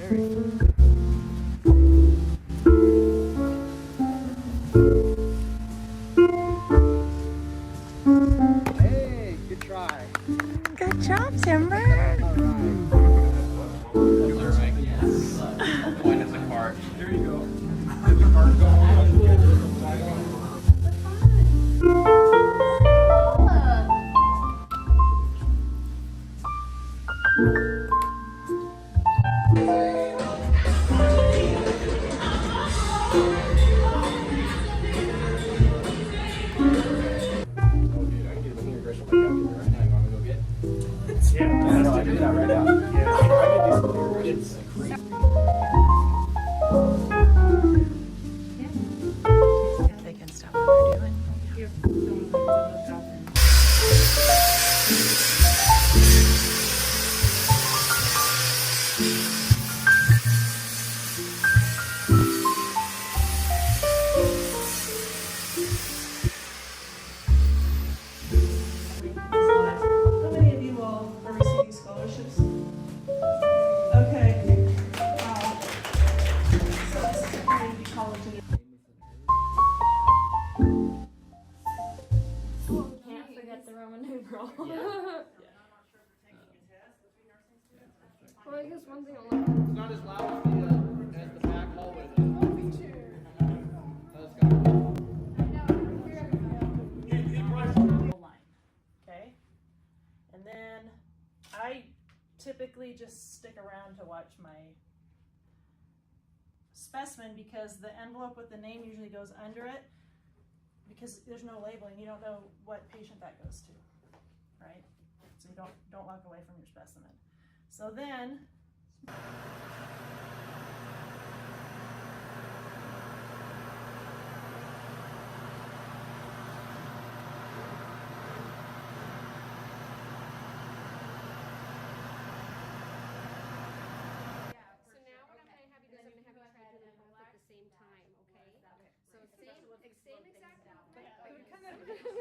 Hey, good try. Good job, Timber. All right. Point at the cart. There you go. They can stop what they're doing. How many of you all are receiving scholarships? Okay. So this is a community college. Can't forget the Roman numeral. Well, I guess one thing I'll look at. It's not as loud as the back hallway though. Let's go. Line. Okay. And then I typically just stick around to watch my specimen because the envelope with the name usually goes under it because there's no labeling. You don't know what patient that goes to, right? So you don't walk away from your specimen. So then So now what I'm gonna have you do is I'm gonna have you try to do them both at the same time, okay? So same exact, but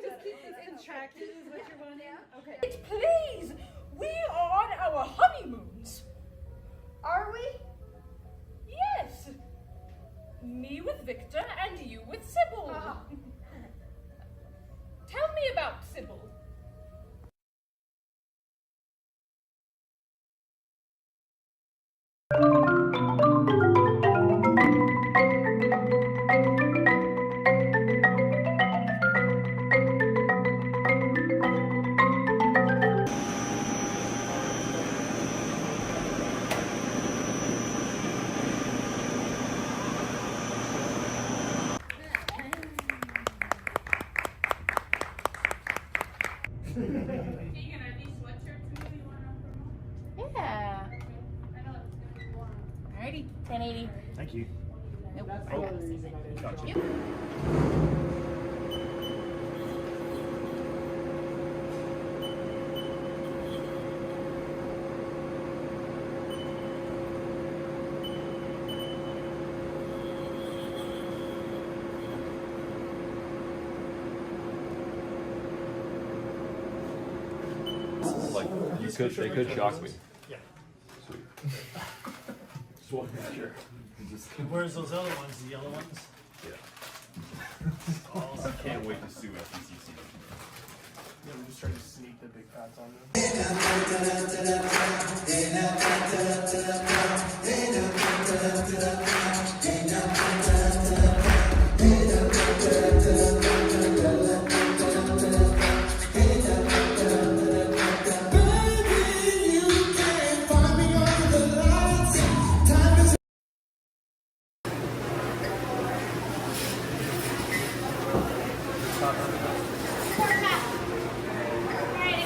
just keep this contracted is what you're wanting? Okay. Please, we are on our honeymoons. Are we? Yes. Me with Victor and you with Sybil. Tell me about Sybil. Yeah. Alrighty, 1080. Thank you. Nope, I got it. Gotcha. Yep. Like, they could shock me. Yeah. Sweet. Just want to make sure. Where's those other ones? The yellow ones? Yeah. Awesome. Can't wait to sue FVCC. Yeah, we're just trying to sneak the big pads on them.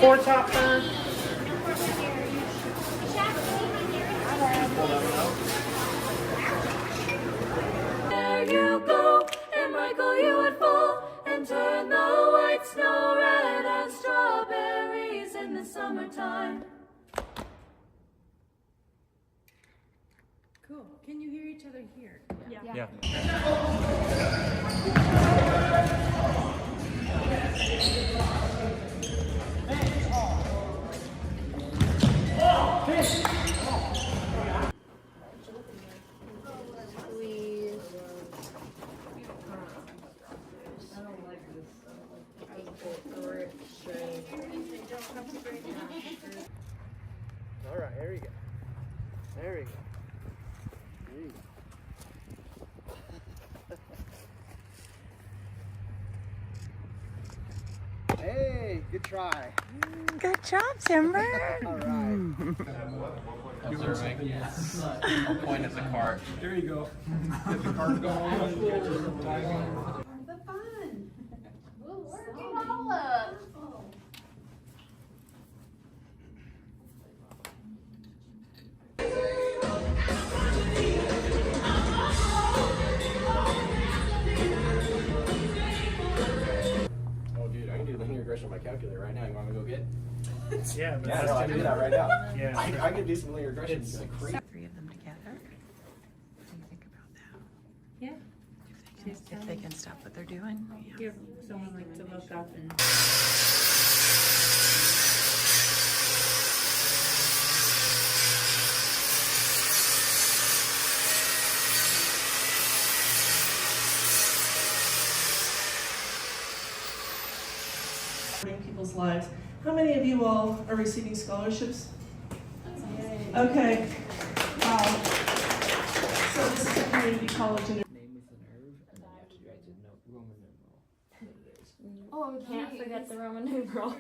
Four topper. there you go, and Michael, you would fall and turn the white snow red as strawberries in the summertime. Cool. Can you hear each other here? Yeah. try. Good job, Timber. All right. Observing. I'll point at the cart. There you go. Get the cart going. The fun. We'll work it all up. Oh, dude, I can do linear regression on my calculator right now. You want me to go get? Yeah, but Yeah, no, I can do that right now. Yeah. I can do some linear regression. It's like crazy. Three of them together. What do you think about that? Yeah. If they can stop what they're doing. Yeah. Give someone like to look up and. People's lives. How many of you all are receiving scholarships? Okay. Wow. So this is a community college. Name with the nerve, and then you have to write the Roman numeral. What it is. Oh, can't forget the Roman numeral.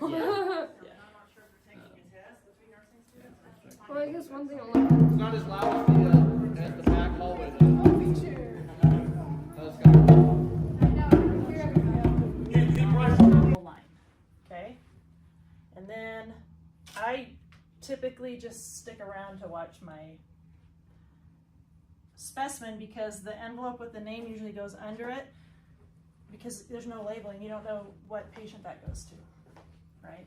Well, I guess one thing I'll learn. It's not as loud as the back hallway though. Let's go. line, okay? And then I typically just stick around to watch my specimen because the envelope with the name usually goes under it because there's no labeling. You don't know what patient that goes to, right?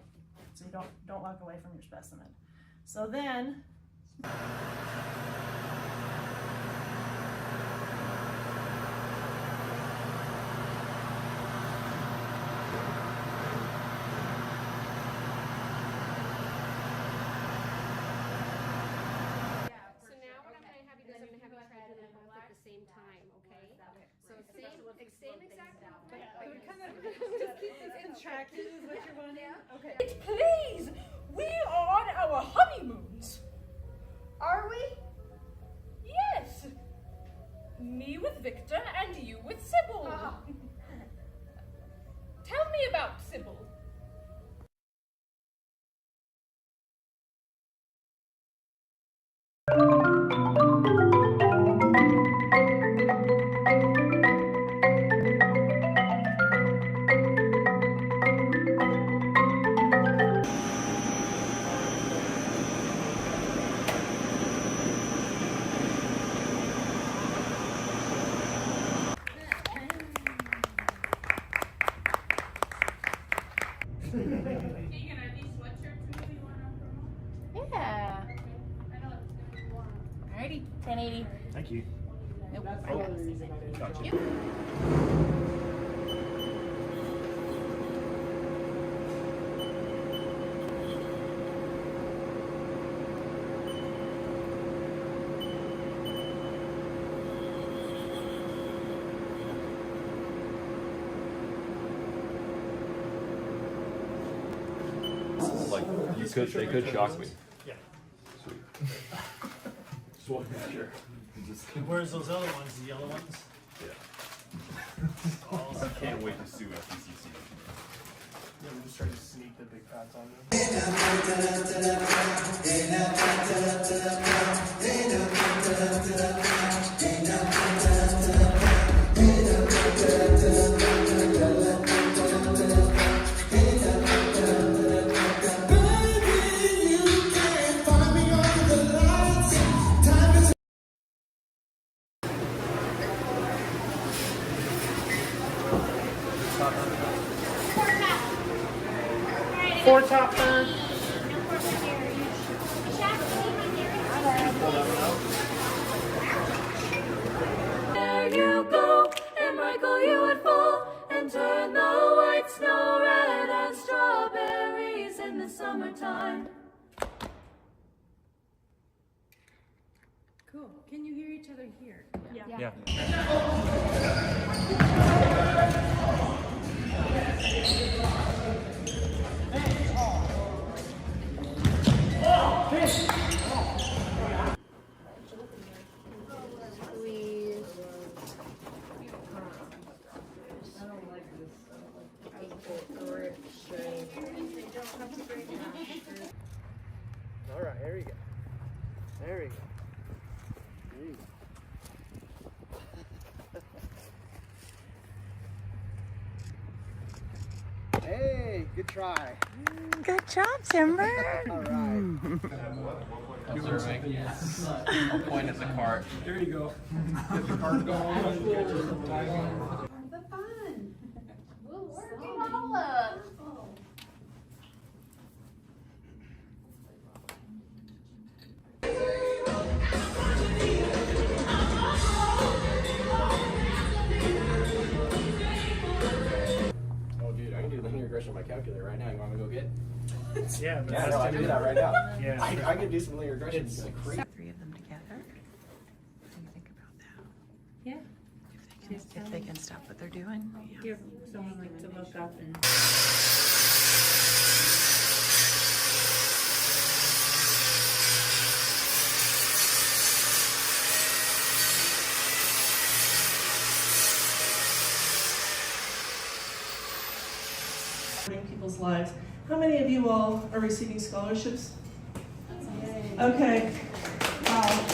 So you don't walk away from your specimen. So then So now what I'm gonna have you do is I'm gonna have you try to do them both at the same time, okay? So same exact movement, but you kind of just keep this contracted is what you're wanting? Okay. Please, we are on our honeymoons. Are we? Yes. Me with Victor and you with Sybil. Tell me about Sybil. Yeah. Alrighty. 1080. Thank you. Nope. I got it. Gotcha. Yep. Like, they could shock me. Yeah. Sweet. Just want to make sure. Where's those other ones? The yellow ones? Yeah. Awesome. Can't wait to sue FVCC. Yeah, we're just trying to sneak the big pads on them. four top turn. There you go, and Michael, you would fall and turn the white snow red as strawberries in the summertime. Cool. Can you hear each other here? Yeah. There you go. There you go. There you go. Hey, good try. Good job, Timber. All right. Observing. I'll point at the cart. There you go. Get the cart going. The fun. We'll work it all up. Oh, dude, I can do linear regression on my calculator right now. You want me to go get? Yeah, Yeah, no, I can do that right now. Yeah. I can do some linear regression. It's Like crazy. 3 of them together. What do you think about that? Yeah. If they can stop what they're doing. Yeah. Give someone like to look up and. People's lives. How many of you all are receiving scholarships? Okay. Wow.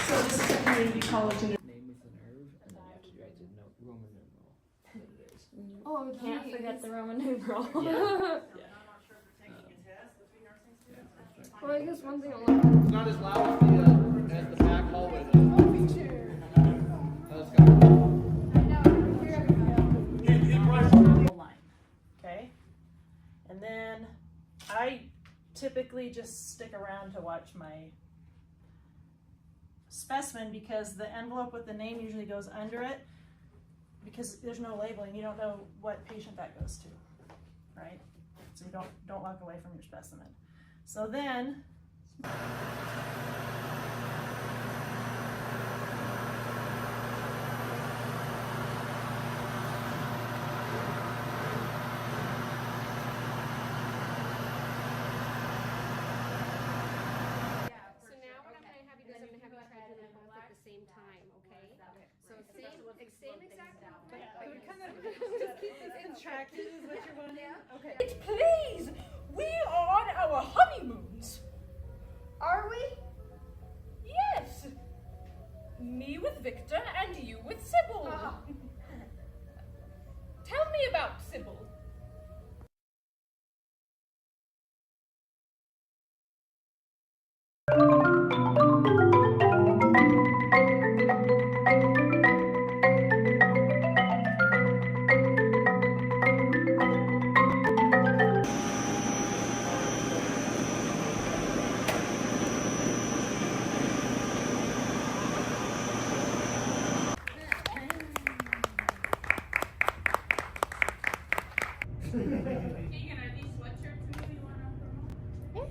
So this is a community college. Name with the nerve, and then you have to write the Roman numeral that it is. Oh, we can't forget the Roman numeral. Well, I guess one thing I'll look at. It's not as loud as the back hallway though. Let's go. line, okay? And then I typically just stick around to watch my specimen because the envelope with the name usually goes under it because there's no labeling. You don't know what patient that goes to, right? So you don't walk away from your specimen. So then Same time, okay? So same exact, but we kind of just keep this in track. This is what you're wanting. Okay. Please, we are on our honeymoons. Are we? Yes. Me with Victor and you with Sybil. Tell me about Sybil.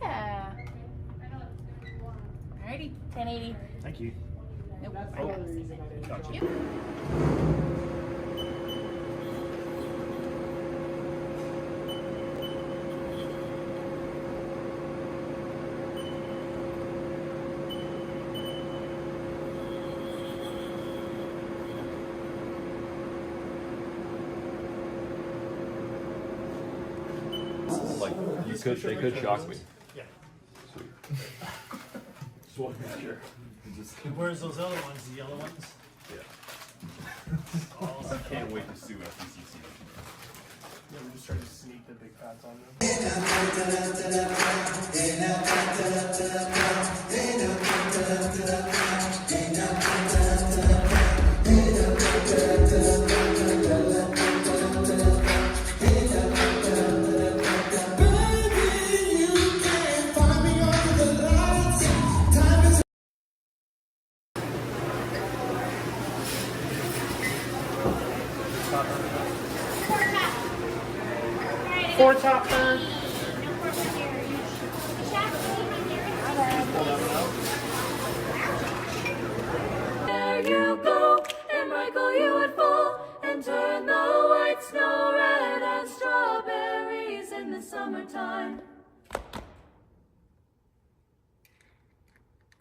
Yeah. Alrighty, 1080. Thank you. Nope. Gotcha. Like, they could shock me. Yeah. Sweet. Just want to make sure. Where's those other ones? The yellow ones? Yeah. I can't wait to sue FVCC. Yeah, we just tried to sneak the big pads on Four top turn. There you go, and Michael, you would fall and turn the white snow red as strawberries in the summertime.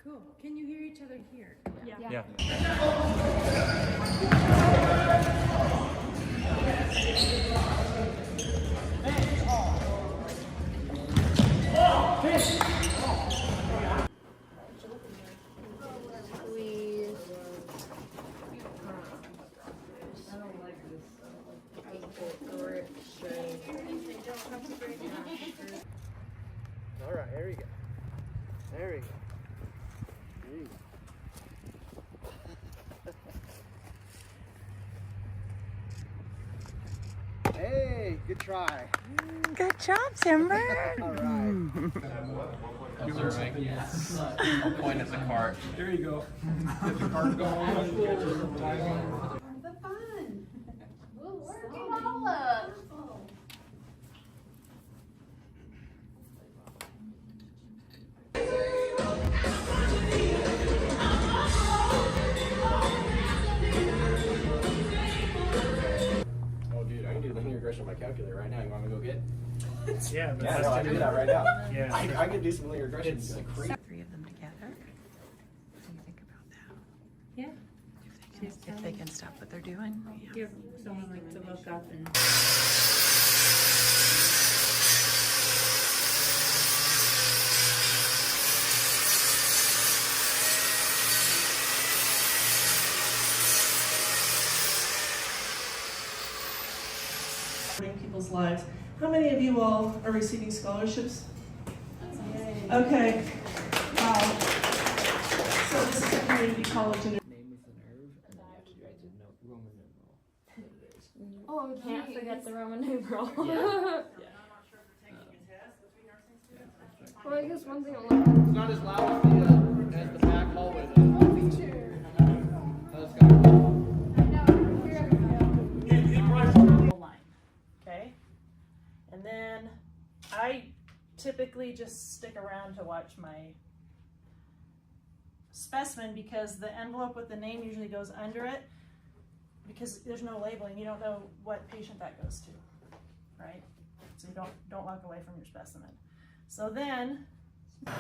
Cool. Can you hear each other here? Yeah. Fish. Good try. Good job, Timber. All right. Observing. I'll point at the cart. There you go. Get the cart going. Get you some timing. The fun. We'll work it all up. Oh, dude, I can do linear regression by calculator right now. You want me to go get? Yeah, but Yeah, no, I can do that right now. Yeah. I can do some linear regression. It's like crazy. Three of them together. What do you think about that? Yeah. If they can stop what they're doing. Yeah. Give someone like to look up and. People's lives. How many of you all are receiving scholarships? Okay. Wow. So this is a community college and Name with a nerve, and then you have to do it in Roman numeral. What it is. Oh, we can't forget the Roman numeral. Well, I guess one thing I'll look It's not as loud as the back hallway though. Let's go. line, okay? And then I typically just stick around to watch my specimen because the envelope with the name usually goes under it because there's no labeling. You don't know what patient that goes to, right? So you don't walk away from your specimen. So then, So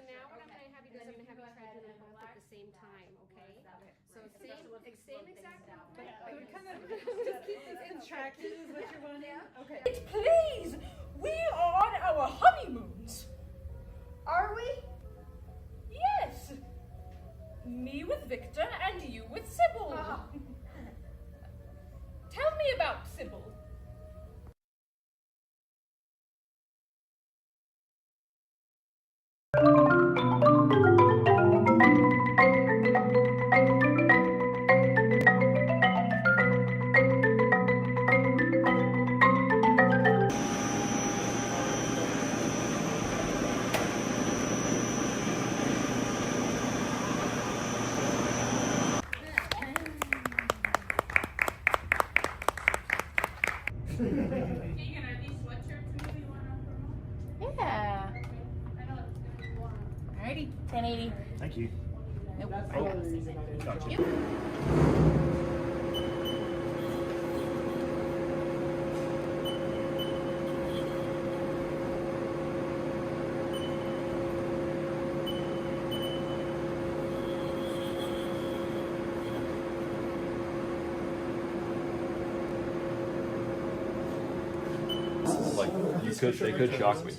now what I'm gonna have you do is I'm gonna have you try to do them both at the same time, okay? So same exact, but kind of just keep this in track. This is what you're wanting. Okay. Please, we are on our honeymoons. Are we? Yes. Me with Victor and you with Sybil. Tell me about Sybil. Yeah. Alrighty, 1080. Thank you. Nope. Gotcha. Like they could shock me.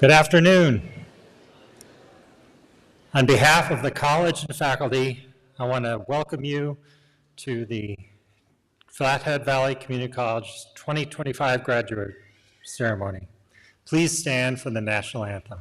Good afternoon. On behalf of the college and faculty, I want to welcome you to the Flathead Valley Community College 2025 graduate ceremony. Please stand for the national anthem.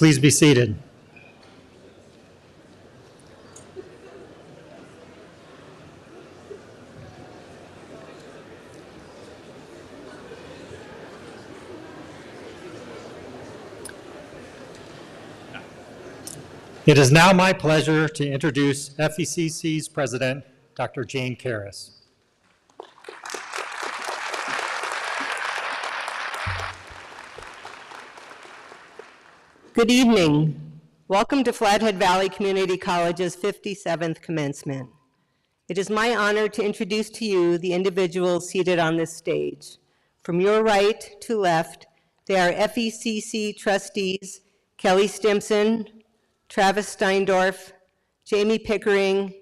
Please be seated. It is now my pleasure to introduce FVCC's president, Dr. Jane Karras. Good evening. Welcome to Flathead Valley Community College's 57th commencement. It is my honor to introduce to you the individuals seated on this stage. From your right to left, they are FVCC trustees Kelly Stimson, Travis Steindorf, Jamie Pickering,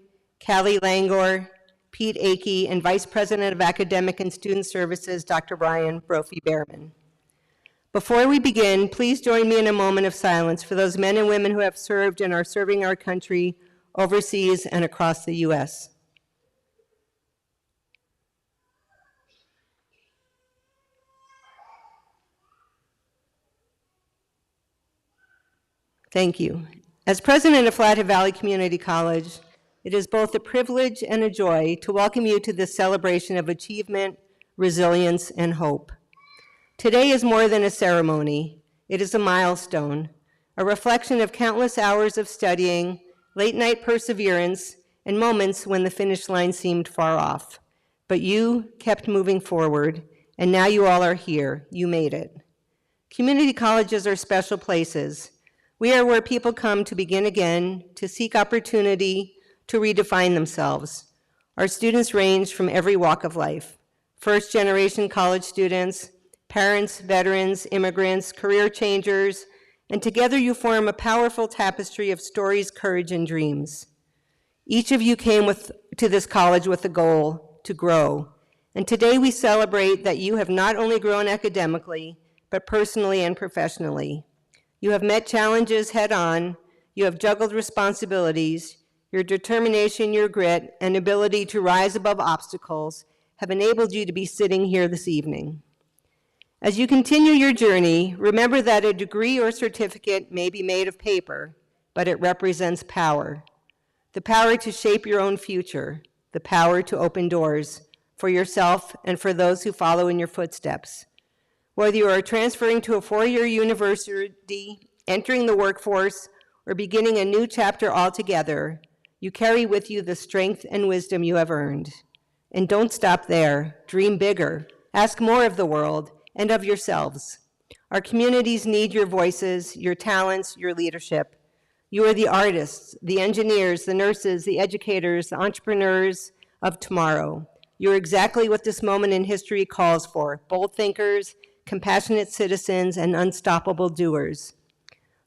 Callie Langor, Pete Akey, and Vice President of Academic and Student Services, Dr. Brian Brophy-Behrman. Before we begin, please join me in a moment of silence for those men and women who have served and are serving our country overseas and across the U.S. Thank you. As president of Flathead Valley Community College, it is both a privilege and a joy to welcome you to this celebration of achievement, resilience, and hope. Today is more than a ceremony. It is a milestone, a reflection of countless hours of studying, late-night perseverance, and moments when the finish line seemed far off. But you kept moving forward, and now you all are here. You made it. Community colleges are special places. We are where people come to begin again, to seek opportunity, to redefine themselves. Our students range from every walk of life: first-generation college students, parents, veterans, immigrants, career changers, and together you form a powerful tapestry of stories, courage, and dreams. Each of you came to this college with a goal: to grow. And today we celebrate that you have not only grown academically, but personally and professionally. You have met challenges head-on, you have juggled responsibilities, your determination, your grit, and ability to rise above obstacles have enabled you to be sitting here this evening. As you continue your journey, remember that a degree or certificate may be made of paper, but it represents power. The power to shape your own future, the power to open doors for yourself and for those who follow in your footsteps. Whether you are transferring to a four-year university, entering the workforce, or beginning a new chapter altogether, you carry with you the strength and wisdom you have earned. And don't stop there. Dream bigger. Ask more of the world and of yourselves. Our communities need your voices, your talents, your leadership. You are the artists, the engineers, the nurses, the educators, the entrepreneurs of tomorrow. You're exactly what this moment in history calls for: bold thinkers, compassionate citizens, and unstoppable doers.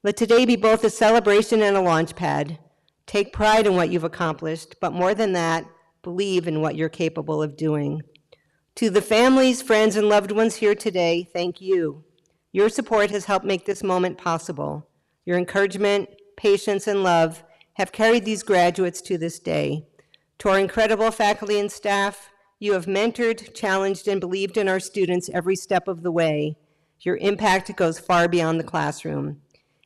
Let today be both a celebration and a launch pad. Take pride in what you've accomplished, but more than that, believe in what you're capable of doing. To the families, friends, and loved ones here today, thank you. Your support has helped make this moment possible. Your encouragement, patience, and love have carried these graduates to this day. To our incredible faculty and staff, you have mentored, challenged, and believed in our students every step of the way. Your impact goes far beyond the classroom.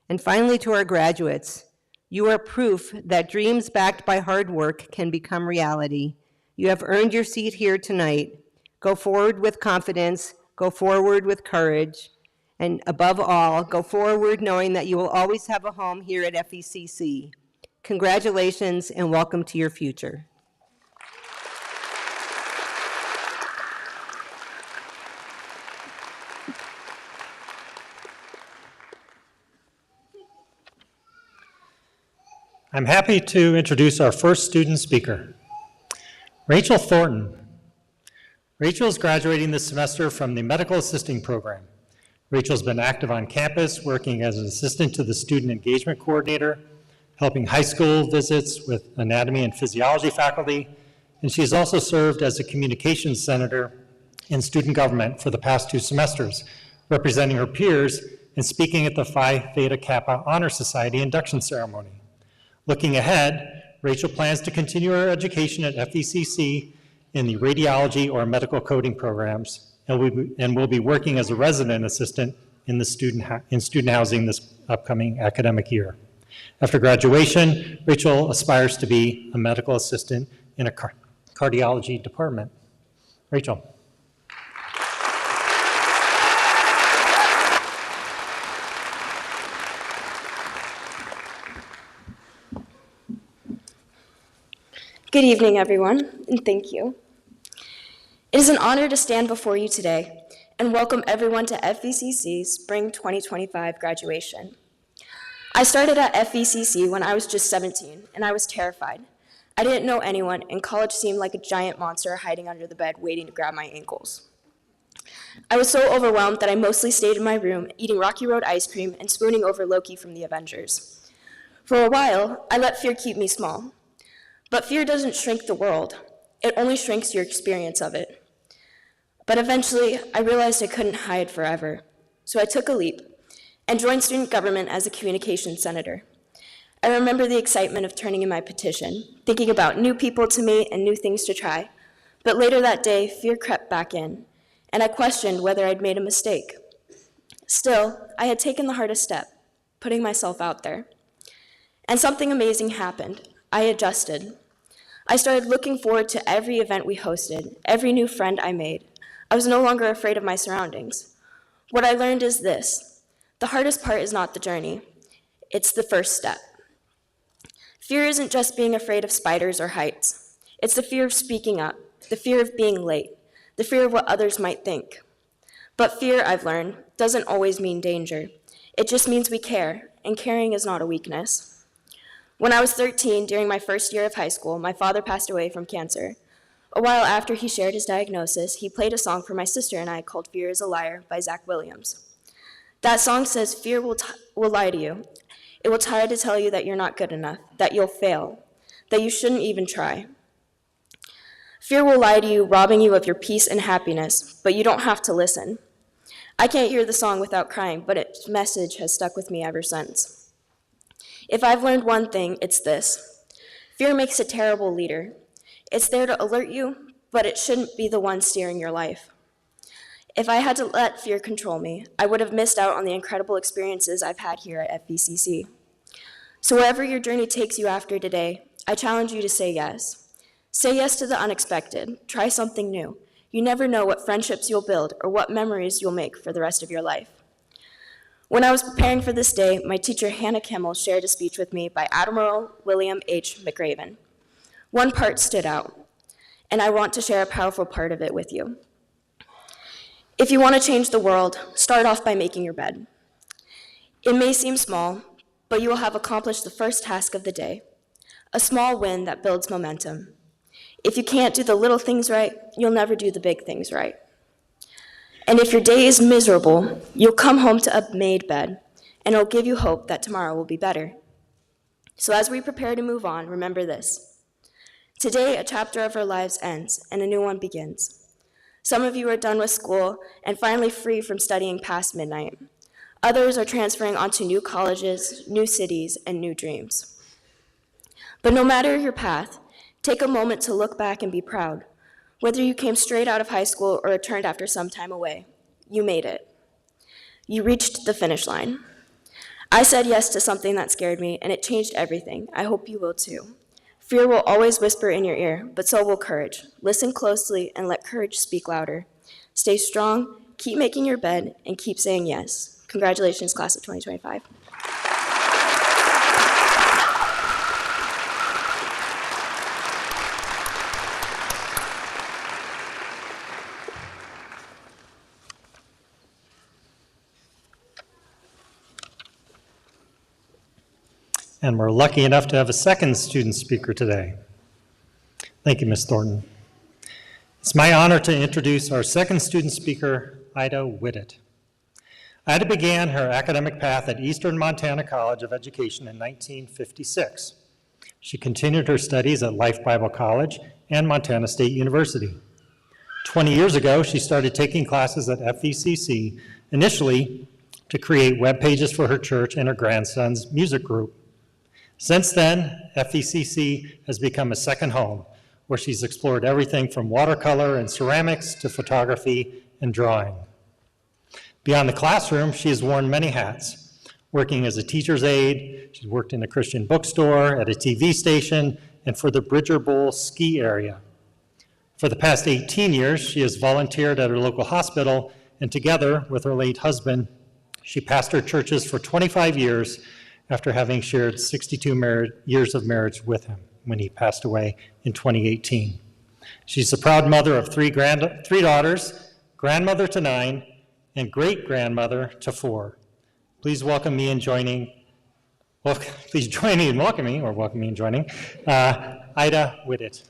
And finally, to our graduates, you are proof that dreams backed by hard work can become reality. You have earned your seat here tonight. Go forward with confidence, go forward with courage, and above all, go forward knowing that you will always have a home here at FVCC. Congratulations and welcome to your future. I'm happy to introduce our first student speaker, Rachel Thornton. Rachel is graduating this semester from the Medical Assisting Program. Rachel's been active on campus, working as an assistant to the Student Engagement Coordinator, helping high school visits with anatomy and physiology faculty, and she's also served as a communications senator in student government for the past 2 semesters, representing her peers and speaking at the Phi Theta Kappa Honor Society induction ceremony. Looking ahead, Rachel plans to continue her education at FVCC in the radiology or medical coding programs, and will be working as a resident assistant in student housing this upcoming academic year. After graduation, Rachel aspires to be a medical assistant in a cardiology department. Rachel. Good evening, everyone, and thank you. It is an honor to stand before you today and welcome everyone to FVCC's Spring 2025 graduation. I started at FVCC when I was just 17, and I was terrified. I didn't know anyone, and college seemed like a giant monster hiding under the bed waiting to grab my ankles. I was so overwhelmed that I mostly stayed in my room, eating Rocky Road ice cream and spooning over Loki from the Avengers. For a while, I let fear keep me small. But fear doesn't shrink the world. It only shrinks your experience of it. But eventually, I realized I couldn't hide forever. So I took a leap and joined student government as a communications senator. I remember the excitement of turning in my petition, thinking about new people to meet and new things to try. But later that day, fear crept back in, and I questioned whether I'd made a mistake. Still, I had taken the hardest step, putting myself out there. And something amazing happened. I adjusted. I started looking forward to every event we hosted, every new friend I made. I was no longer afraid of my surroundings. What I learned is this: the hardest part is not the journey, it's the first step. Fear isn't just being afraid of spiders or heights. It's the fear of speaking up, the fear of being late, the fear of what others might think. But fear, I've learned, doesn't always mean danger. It just means we care, and caring is not a weakness. When I was 13, during my first year of high school, my father passed away from cancer. A while after he shared his diagnosis, he played a song for my sister and I called Fear is a Liar by Zach Williams. That song says, fear will lie to you. It will try to tell you that you're not good enough, that you'll fail, that you shouldn't even try. Fear will lie to you, robbing you of your peace and happiness, but you don't have to listen. I can't hear the song without crying, but its message has stuck with me ever since. If I've learned one thing, it's this: fear makes a terrible leader. It's there to alert you, but it shouldn't be the one steering your life. If I had to let fear control me, I would have missed out on the incredible experiences I've had here at FVCC. So wherever your journey takes you after today, I challenge you to say yes. Say yes to the unexpected. Try something new. You never know what friendships you'll build or what memories you'll make for the rest of your life. When I was preparing for this day, my teacher Hannah Kimmel shared a speech with me by Admiral William H. McRaven. One part stood out, and I want to share a powerful part of it with you. If you want to change the world, start off by making your bed. It may seem small, but you will have accomplished the first task of the day, a small win that builds momentum. If you can't do the little things right, you'll never do the big things right. And if your day is miserable, you'll come home to a made bed, and it'll give you hope that tomorrow will be better. So as we prepare to move on, remember this: today, a chapter of our lives ends, and a new one begins. Some of you are done with school and finally free from studying past midnight. Others are transferring onto new colleges, new cities, and new dreams. But no matter your path, take a moment to look back and be proud. Whether you came straight out of high school or returned after some time away, you made it. You reached the finish line. I said yes to something that scared me, and it changed everything. I hope you will too. Fear will always whisper in your ear, but so will courage. Listen closely and let courage speak louder. Stay strong, keep making your bed, and keep saying yes. Congratulations, class of 2025. And we're lucky enough to have a second student speaker today. Thank you, Ms. Thornton. It's my honor to introduce our second student speaker, Ida Whittet. Ida began her academic path at Eastern Montana College of Education in 1956. She continued her studies at Life Bible College and Montana State University. 20 years ago, she started taking classes at FVCC, initially to create web pages for her church and her grandson's music group. Since then, FVCC has become a second home, where she's explored everything from watercolor and ceramics to photography and drawing. Beyond the classroom, she has worn many hats, working as a teacher's aide. She's worked in a Christian bookstore, at a TV station, and for the Bridger Bowl ski area. For the past 18 years, she has volunteered at her local hospital, and together with her late husband, she pastored churches for 25 years after having shared 62 years of marriage with him when he passed away in 2018. She's the proud mother of three daughters, grandmother to 9, and great-grandmother to 4. Please welcome me in joining, please join me in welcoming, or welcome me in joining, Ida Whittet.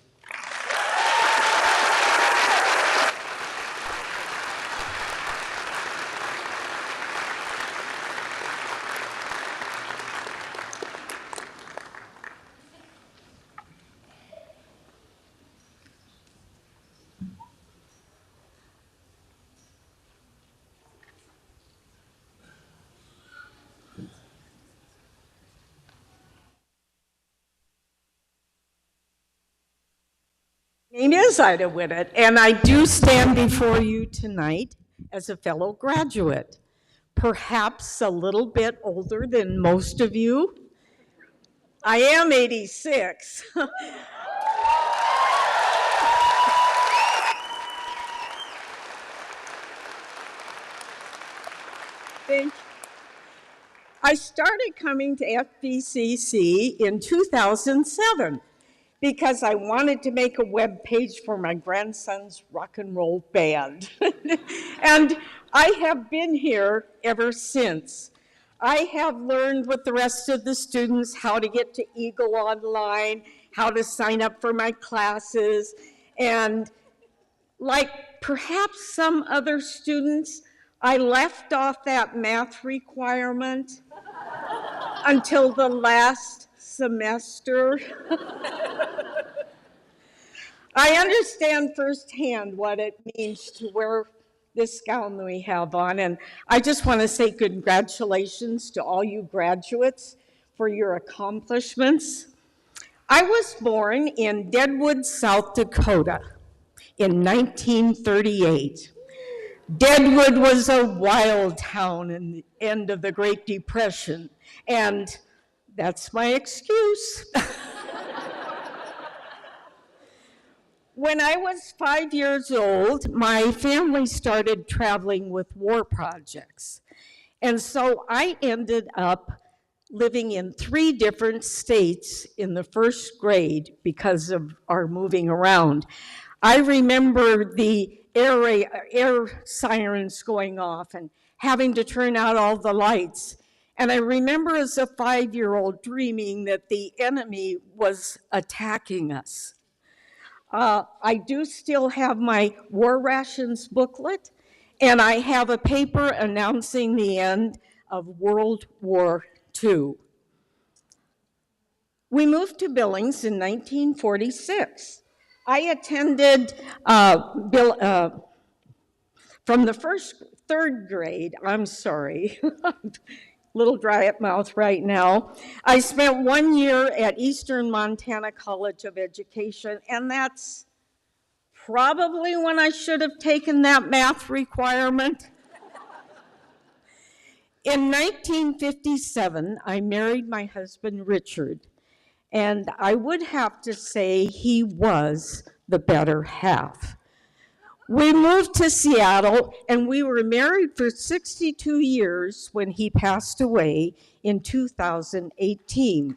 My name is Ida Whittet, and I do stand before you tonight as a fellow graduate, perhaps a little bit older than most of you. I am 86. Thank you. I started coming to FVCC in 2007 because I wanted to make a web page for my grandson's rock and roll band. And I have been here ever since. I have learned with the rest of the students how to get to Eagle Online, how to sign up for my classes, and like perhaps some other students, I left off that math requirement until the last semester. I understand firsthand what it means to wear this gown that we have on, and I just want to say congratulations to all you graduates for your accomplishments. I was born in Deadwood, South Dakota in 1938. Deadwood was a wild town in the end of the Great Depression, and that's my excuse. When I was 5 years old, my family started traveling with war projects. And so I ended up living in 3 different states in the first grade because of our moving around. I remember the air sirens going off and having to turn out all the lights. And I remember as a 5-year-old dreaming that the enemy was attacking us. I do still have my war rations booklet, and I have a paper announcing the end of World War II. We moved to Billings in 1946. I attended from the third grade, I'm sorry, little dry at mouth right now. I spent 1 year at Eastern Montana College of Education, and that's probably when I should have taken that math requirement. In 1957, I married my husband, Richard, and I would have to say he was the better half. We moved to Seattle, and we were married for 62 years when he passed away in 2018.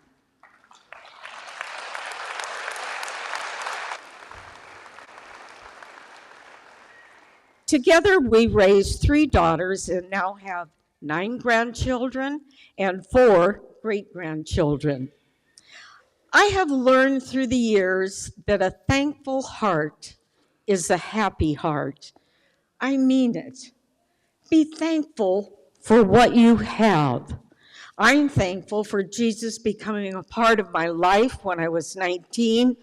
Together, we raised 3 daughters and now have 9 grandchildren and 4 great-grandchildren. I have learned through the years that a thankful heart is a happy heart. I mean it. Be thankful for what you have. I'm thankful for Jesus becoming a part of my life when I was 19,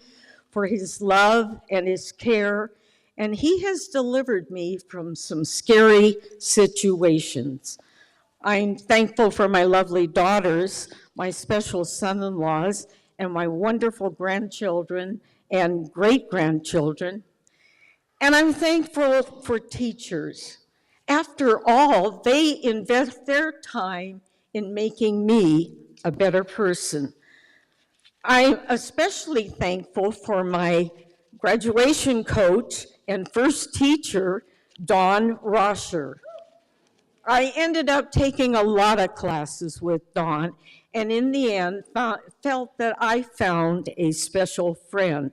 for his love and his care, and he has delivered me from some scary situations. I'm thankful for my lovely daughters, my special son-in-laws, and my wonderful grandchildren and great-grandchildren. And I'm thankful for teachers After all, they invest their time in making me a better person. I'm especially thankful for my graduation coach and first teacher, Dawn Rosher. I ended up taking a lot of classes with Dawn, and in the end, felt that I found a special friend.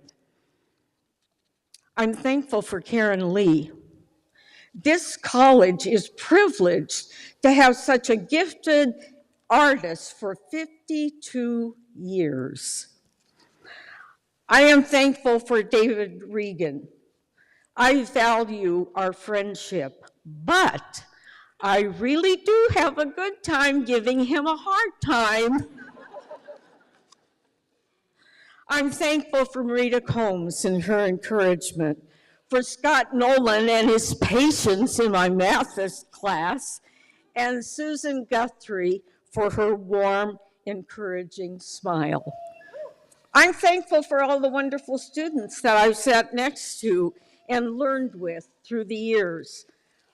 I'm thankful for Karen Lee. This college is privileged to have such a gifted artist for 52 years. I am thankful for David Regan. I value our friendship, but I really do have a good time giving him a hard time. I'm thankful for Marita Combs and her encouragement, for Scott Nolan and his patience in my math class, and Susan Guthrie for her warm, encouraging smile. I'm thankful for all the wonderful students that I've sat next to and learned with through the years.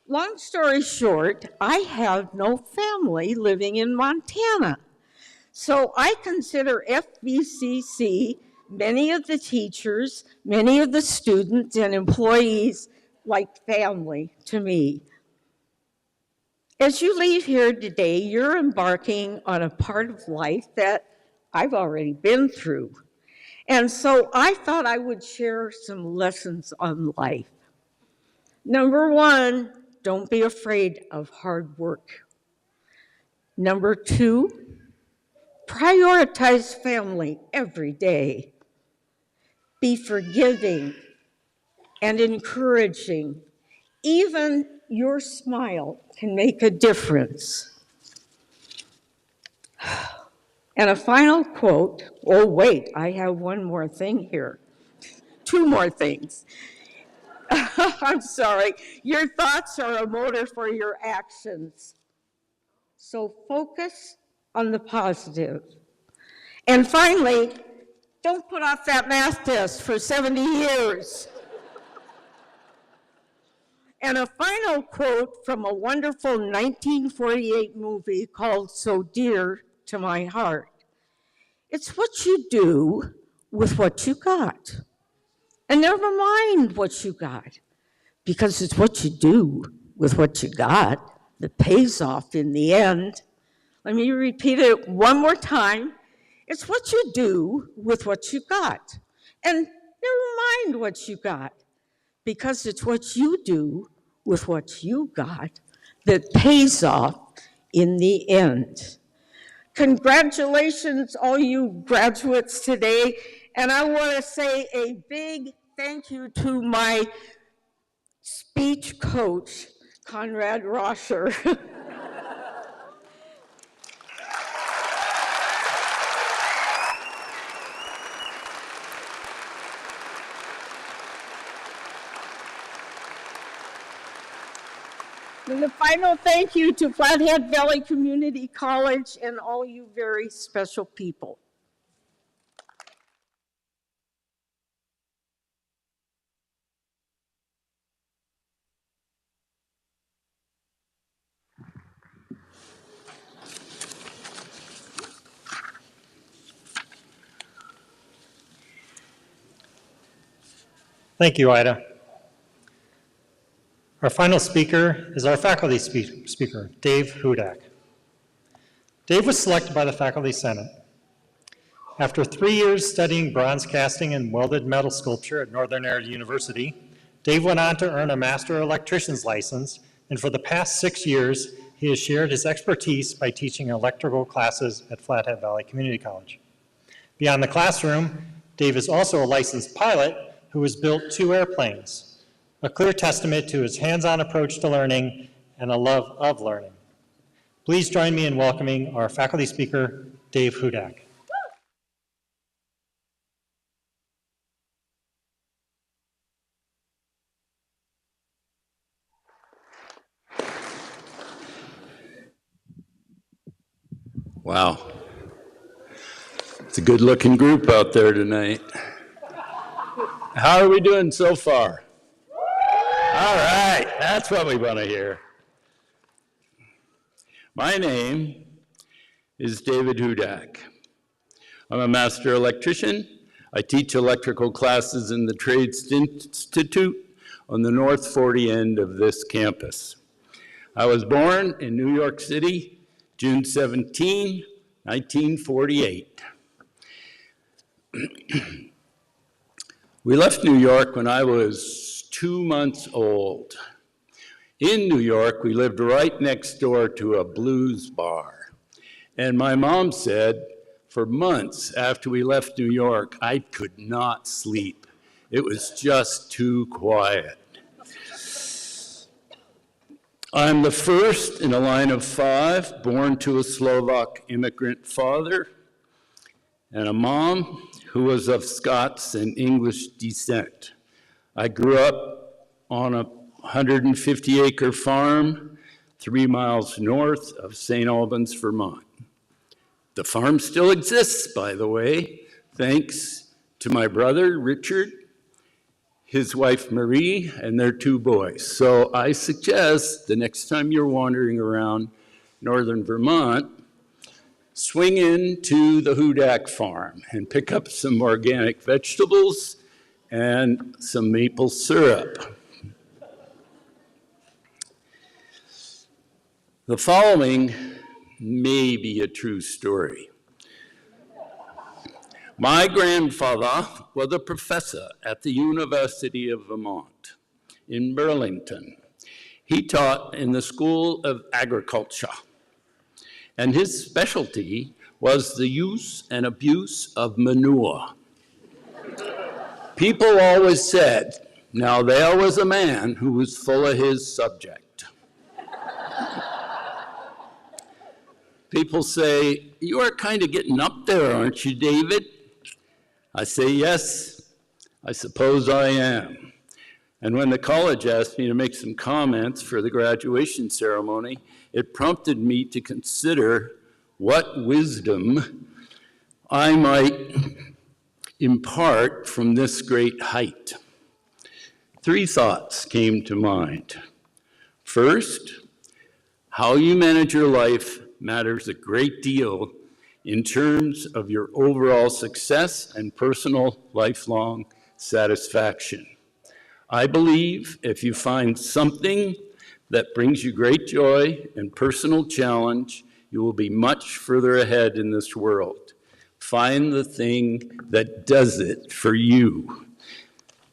Long story short, I have no family living in Montana. So I consider FVCC, many of the teachers, many of the students and employees like family to me. As you leave here today, you're embarking on a part of life that I've already been through. And so I thought I would share some lessons on life. Number one, don't be afraid of hard work. Number two, prioritize family every day. Be forgiving and encouraging. Even your smile can make a difference. And a final quote, oh wait, I have one more thing here. Two more things. I'm sorry. Your thoughts are a motor for your actions. So focus on the positive. And finally, don't put off that math test for 70 years. And a final quote from a wonderful 1948 movie called So Dear to My Heart. It's what you do with what you got. And never mind what you got, because it's what you do with what you got that pays off in the end. Let me repeat it one more time. It's what you do with what you got. And never mind what you got, because it's what you do with what you got that pays off in the end. Congratulations, all you graduates today. And I want to say a big thank you to my speech coach, Conrad Rosher. And the final thank you to Flathead Valley Community College and all you very special people. Thank you, Ida. Our final speaker is our faculty speaker, Dave Hudak. Dave was selected by the Faculty Senate. After 3 years studying bronze casting and welded metal sculpture at Northern Air University, Dave went on to earn a Master Electrician's license, and for the past 6 years, he has shared his expertise by teaching electrical classes at Flathead Valley Community College. Beyond the classroom, Dave is also a licensed pilot who has built 2 airplanes, a clear testament to his hands-on approach to learning and a love of learning. Please join me in welcoming our faculty speaker, Dave Hudak. Wow. It's a good-looking group out there tonight. How are we doing so far? All right, that's what we want to hear. My name is David Hudak. I'm a master electrician. I teach electrical classes in the Trades Institute on the North 40 end of this campus. I was born in New York City, June 17, 1948. We left New York when I was 2 months old. In New York, we lived right next door to a blues bar. And my mom said, for months after we left New York, I could not sleep. It was just too quiet. I'm the first in a line of 5, born to a Slovak immigrant father and a mom who was of Scots and English descent. I grew up on a 150-acre farm 3 miles north of St. Albans, Vermont. The farm still exists, by the way, thanks to my brother, Richard, his wife, Marie, and their 2 boys. So I suggest the next time you're wandering around northern Vermont, swing into the Hudak farm and pick up some organic vegetables and some maple syrup. The following may be a true story. My grandfather was a professor at the University of Vermont in Burlington. He taught in the School of Agriculture, and his specialty was the use and abuse of manure. People always said, now there was a man who was full of his subject. People say, you are kind of getting up there, aren't you, David? I say, yes, I suppose I am. And when the college asked me to make some comments for the graduation ceremony, it prompted me to consider what wisdom I might impart from this great height. 3 thoughts came to mind. First, how you manage your life matters a great deal in terms of your overall success and personal lifelong satisfaction. I believe if you find something that brings you great joy and personal challenge, you will be much further ahead in this world. Find the thing that does it for you.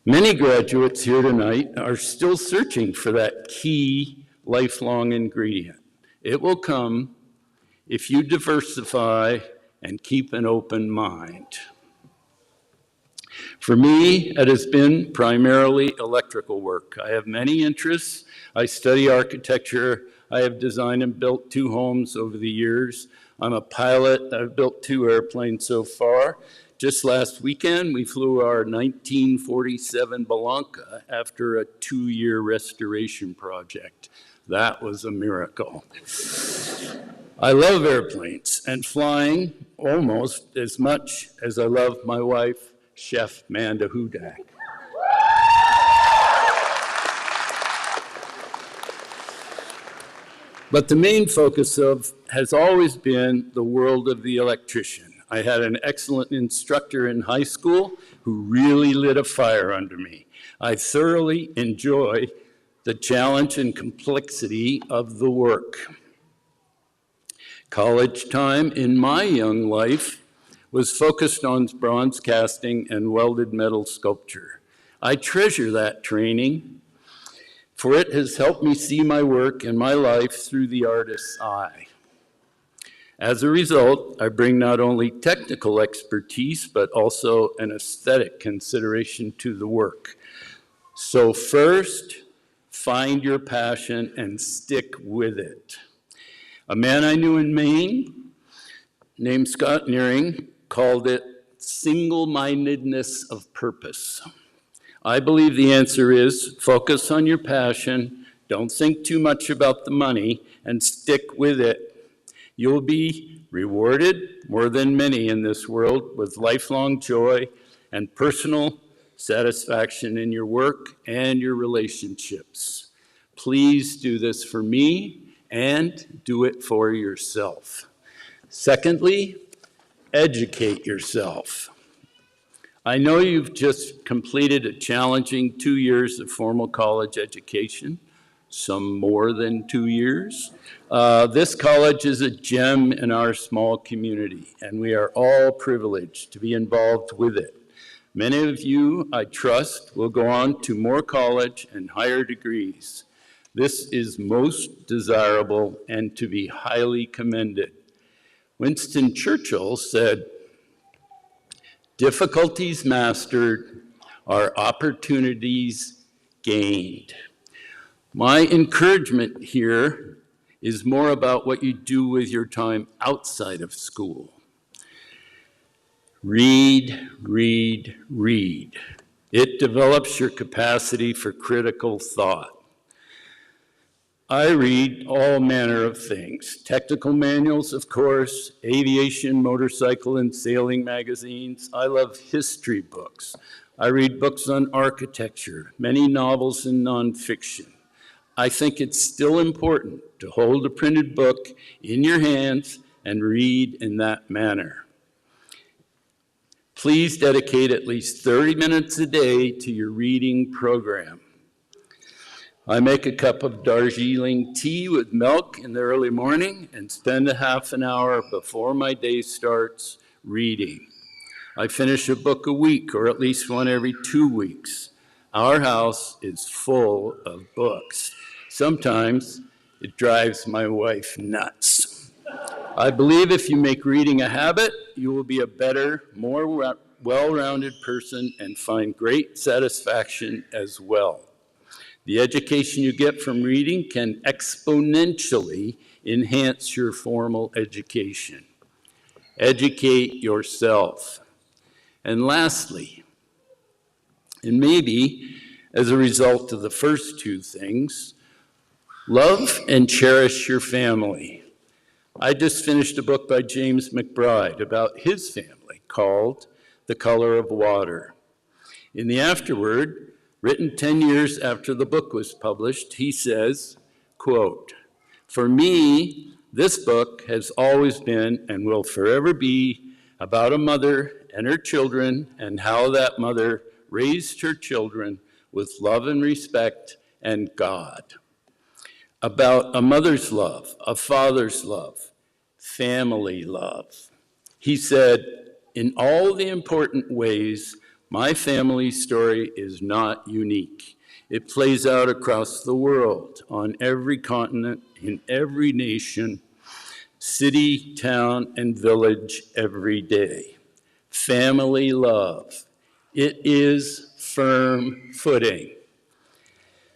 Many graduates here tonight are still searching for that key lifelong ingredient. It will come if you diversify and keep an open mind. For me, it has been primarily electrical work. I have many interests. I study architecture. I have designed and built 2 homes over the years. I'm a pilot. I've built 2 airplanes so far. Just last weekend, we flew our 1947 Belanca after a 2-year restoration project. That was a miracle. I love airplanes and flying almost as much as I love my wife, Chef Manda Hudak. But the main focus has always been the world of the electrician. I had an excellent instructor in high school who really lit a fire under me. I thoroughly enjoy the challenge and complexity of the work. College time in my young life was focused on bronze casting and welded metal sculpture. I treasure that training, for it has helped me see my work and my life through the artist's eye. As a result, I bring not only technical expertise, but also an aesthetic consideration to the work. So first, find your passion and stick with it. A man I knew in Maine named Scott Nearing called it single-mindedness of purpose. I believe the answer is focus on your passion, don't think too much about the money, and stick with it. You'll be rewarded more than many in this world with lifelong joy and personal satisfaction in your work and your relationships. Please do this for me and do it for yourself. Secondly, educate yourself. I know you've just completed a challenging 2 years of formal college education, some more than 2 years. This college is a gem in our small community, and we are all privileged to be involved with it. Many of you, I trust, will go on to more college and higher degrees. This is most desirable and to be highly commended. Winston Churchill said, "Difficulties mastered are opportunities gained." My encouragement here is more about what you do with your time outside of school. Read, read, read. It develops your capacity for critical thought. I read all manner of things. Technical manuals, of course, aviation, motorcycle, and sailing magazines. I love history books. I read books on architecture, many novels and nonfiction. I think it's still important to hold a printed book in your hands and read in that manner. Please dedicate at least 30 minutes a day to your reading program. I make a cup of Darjeeling tea with milk in the early morning and spend a half an hour before my day starts reading. I finish a book a week, or at least one every 2 weeks. Our house is full of books. Sometimes it drives my wife nuts. I believe if you make reading a habit, you will be a better, more well-rounded person and find great satisfaction as well. The education you get from reading can exponentially enhance your formal education. Educate yourself. And lastly, and maybe as a result of the first two things, love and cherish your family. I just finished a book by James McBride about his family called The Color of Water. In the afterword, written 10 years after the book was published, he says, quote, "For me, this book has always been and will forever be about a mother and her children and how that mother raised her children with love and respect and God. About a mother's love, a father's love, family love." He said, "In all the important ways, my family's story is not unique. It plays out across the world, on every continent, in every nation, city, town, and village every day. Family love. It is firm footing.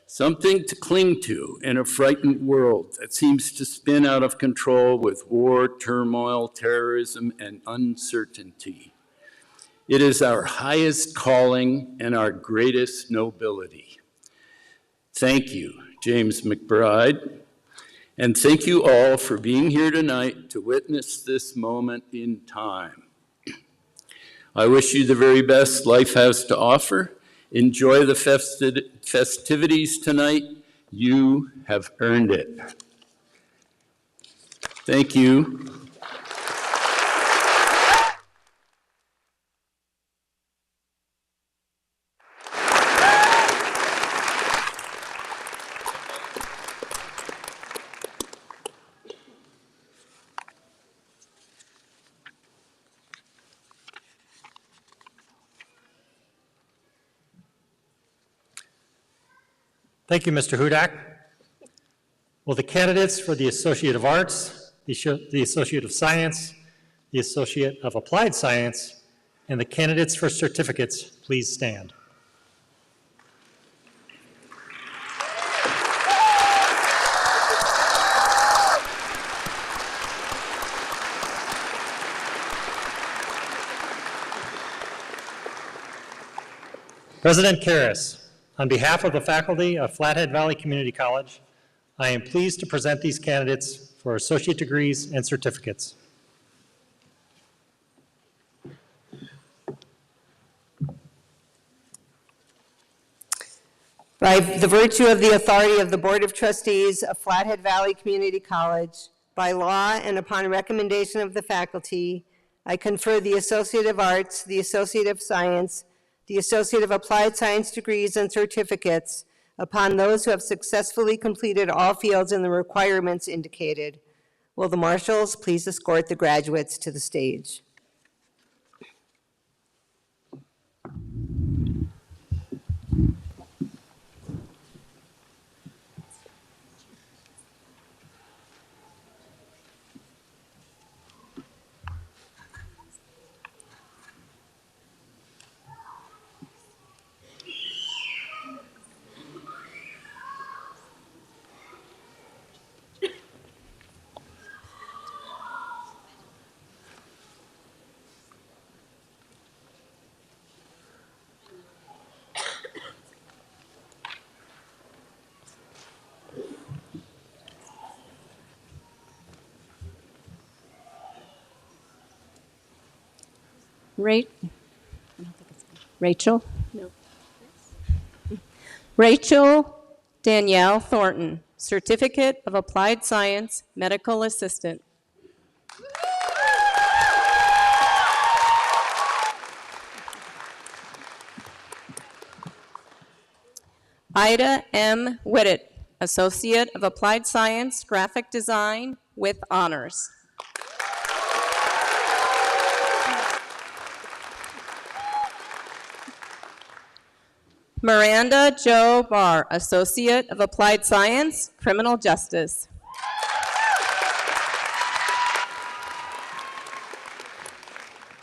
Something to cling to in a frightened world that seems to spin out of control with war, turmoil, terrorism, and uncertainty. It is our highest calling and our greatest nobility." Thank you, James McBride. And thank you all for being here tonight to witness this moment in time. I wish you the very best life has to offer. Enjoy the festivities tonight. You have earned it. Thank you. Thank you, Mr. Hudak. Will the candidates for the Associate of Arts, the Associate of Science, the Associate of Applied Science, and the candidates for certificates please stand? President Karras, on behalf of the faculty of Flathead Valley Community College, I am pleased to present these candidates for associate degrees and certificates. By the virtue of the authority of the Board of Trustees of Flathead Valley Community College, by law and upon recommendation of the faculty, I confer the Associate of Arts, the Associate of Science, the Associate of Applied Science degrees and certificates upon those who have successfully completed all fields and the requirements indicated. Will the marshals please escort the graduates to the stage? Rachel? No. Rachel Danielle Thornton, Certificate of Applied Science, Medical Assistant. Ida M. Whittet, Associate of Applied Science, Graphic Design with honors. Miranda Jo Barr, Associate of Applied Science, Criminal Justice.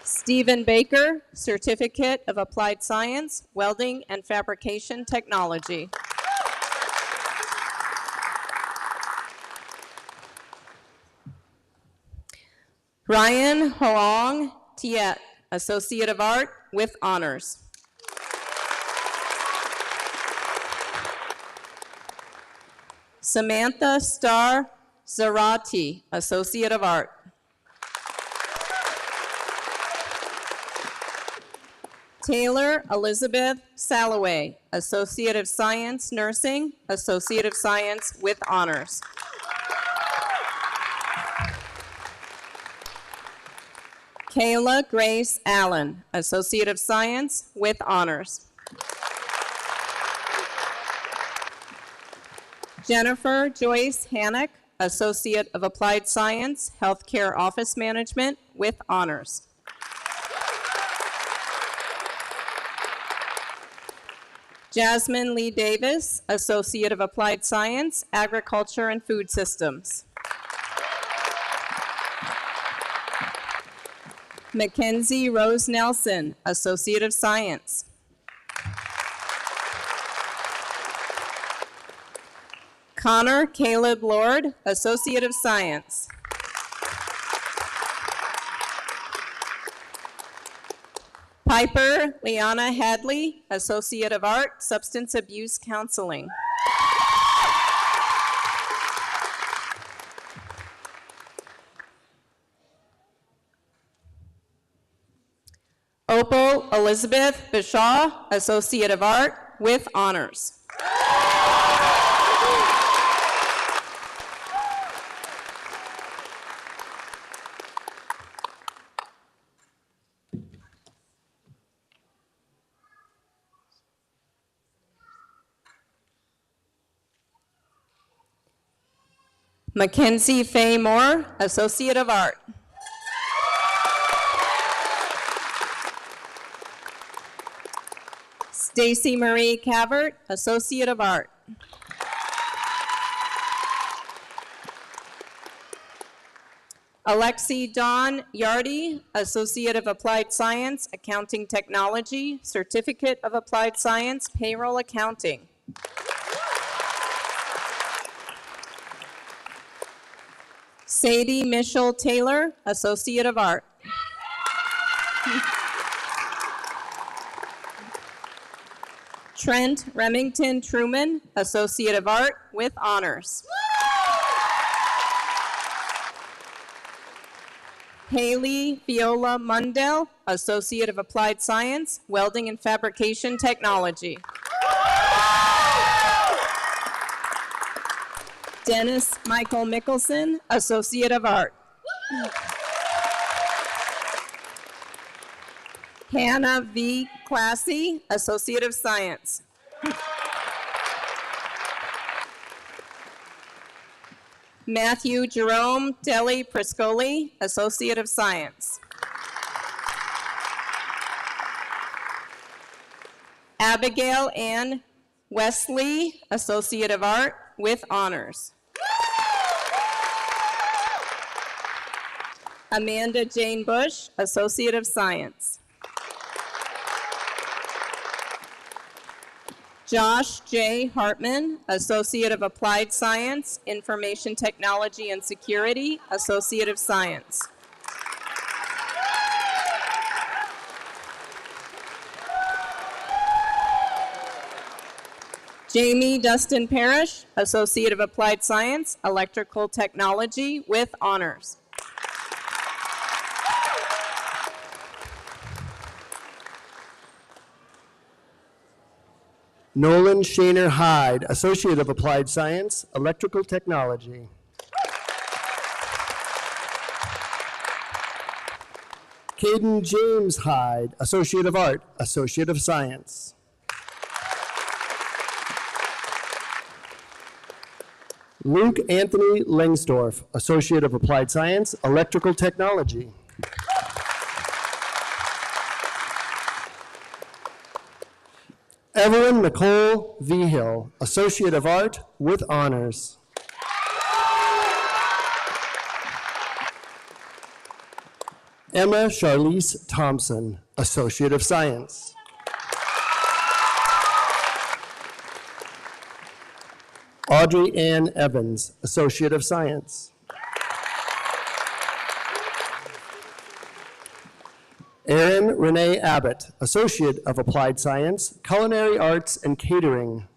Stephen Baker, Certificate of Applied Science, Welding and Fabrication Technology. Ryan Hoang Tiet, Associate of Art with honors. Samantha Star Zarati, Associate of Art. Taylor Elizabeth Salloway, Associate of Science, Nursing, Associate of Science with honors. Kayla Grace Allen, Associate of Science with honors. Jennifer Joyce Hannock, Associate of Applied Science, Healthcare Office Management with honors. Jasmine Lee Davis, Associate of Applied Science, Agriculture and Food Systems. Mackenzie Rose Nelson, Associate of Science. Connor Caleb Lord, Associate of Science. Piper Liana Hadley, Associate of Art, Substance Abuse Counseling. Opal Elizabeth Bishaw, Associate of Art with honors. Mackenzie Faye Moore, Associate of Art. Stacy Marie Cavert, Associate of Art. Alexi Dawn Yardy, Associate of Applied Science, Accounting Technology, Certificate of Applied Science, Payroll Accounting. Sadie Mitchell Taylor, Associate of Art. Trent Remington Truman, Associate of Art with honors. Haley Viola Mundell, Associate of Applied Science, Welding and Fabrication Technology. Dennis Michael Mickelson, Associate of Art. Hannah V. Classy, Associate of Science. Matthew Jerome Deli Priscoli, Associate of Science. Abigail Ann Wesley, Associate of Art with honors. Amanda Jane Bush, Associate of Science. Josh J. Hartman, Associate of Applied Science, Information Technology and Security, Associate of Science. Jamie Dustin Parrish, Associate of Applied Science, Electrical Technology with honors. Nolan Shaner Hyde, Associate of Applied Science, Electrical Technology. Caden James Hyde, Associate of Art, Associate of Science. Luke Anthony Lengsdorf, Associate of Applied Science, Electrical Technology. Evelyn Nicole Vigil, Associate of Art with honors. Emma Charlize Thompson, Associate of Science. Audrey Ann Evans, Associate of Science. Erin Renee Abbott, Associate of Applied Science, Culinary Arts and Catering.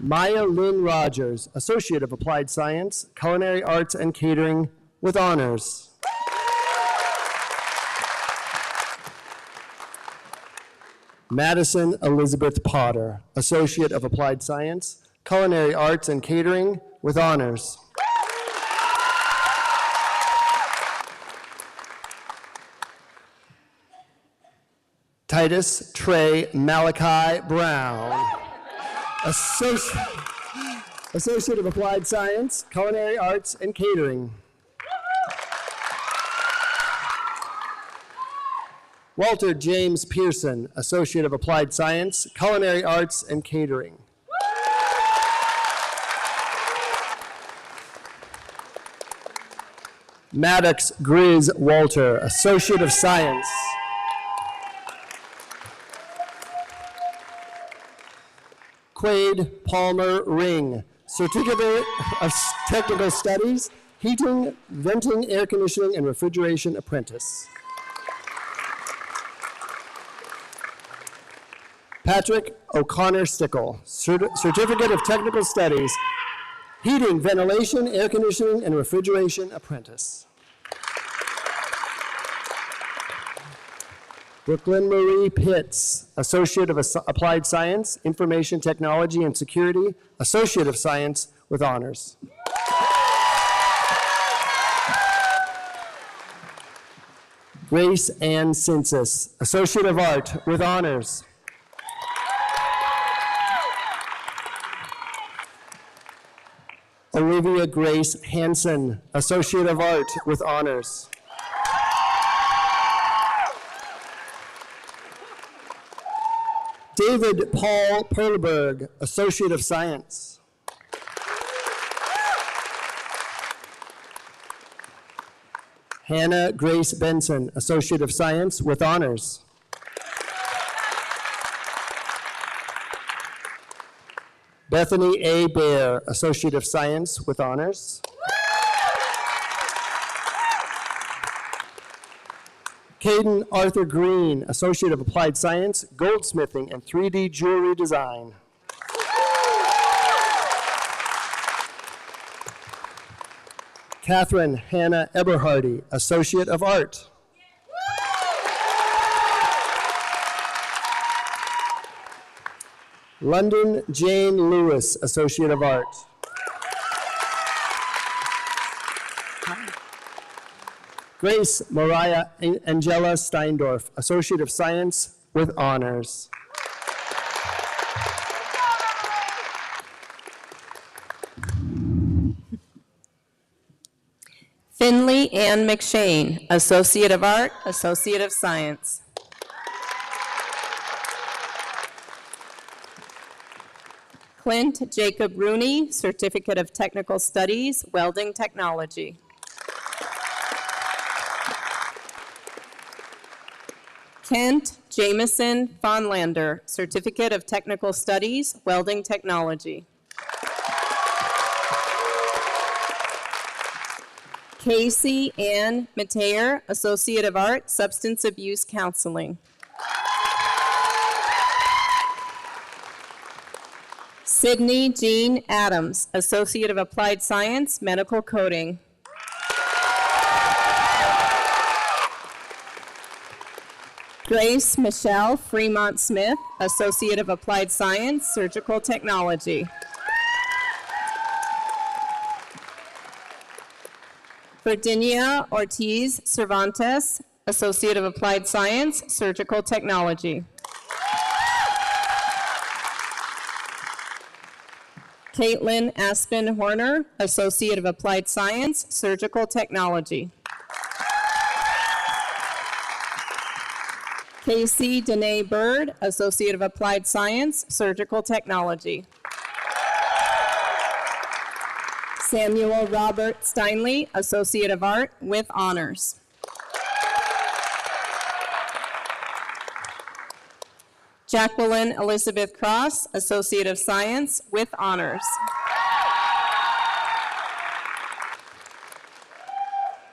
Maya Lynn Rogers, Associate of Applied Science, Culinary Arts and Catering with honors. Madison Elizabeth Potter, Associate of Applied Science, Culinary Arts and Catering with honors. Titus Trey Malachi Brown, Associate of Applied Science, Culinary Arts and Catering. Walter James Pearson, Associate of Applied Science, Culinary Arts and Catering. Maddox Grizz Walter, Associate of Science. Quade Palmer Ring, Certificate of Technical Studies, Heating, Venting, Air Conditioning, and Refrigeration Apprentice. Patrick O'Connor Stickle, Certificate of Technical Studies, Heating, Ventilation, Air Conditioning, and Refrigeration Apprentice. Brooklyn Marie Pitts, Associate of Applied Science, Information Technology and Security, Associate of Science with honors. Grace Ann Cinsis, Associate of Art with honors. Olivia Grace Hansen, Associate of Art with honors. David Paul Perleberg, Associate of Science. Hannah Grace Benson, Associate of Science with honors. Bethany A. Bear, Associate of Science with honors. Caden Arthur Green, Associate of Applied Science, Goldsmithing and 3D Jewelry Design. Catherine Hannah Eberhardy, Associate of Art. London Jane Lewis, Associate of Arts. Grace Mariah Angela Steindorf, Associate of Science with Honors. Finley Ann McShane, Associate of Art, Associate of Science. Clint Jacob Rooney, Certificate of Technical Studies, Welding Technology. Kent Jameson Fonlander, Certificate of Technical Studies, Welding Technology. Casey Ann Mateer, Associate of Art, Substance Abuse Counseling. Sydney Jean Adams, Associate of Applied Science, Medical Coding. Grace Michelle Fremont Smith, Associate of Applied Science, Surgical Technology. Virginia Ortiz Cervantes, Associate of Applied Science, Surgical Technology. Caitlin Aspen Horner, Associate of Applied Science, Surgical Technology. Casey Danae Bird, Associate of Applied Science, Surgical Technology. Samuel Robert Steinley, Associate of Art with Honors. Jacqueline Elizabeth Cross, Associate of Science with Honors.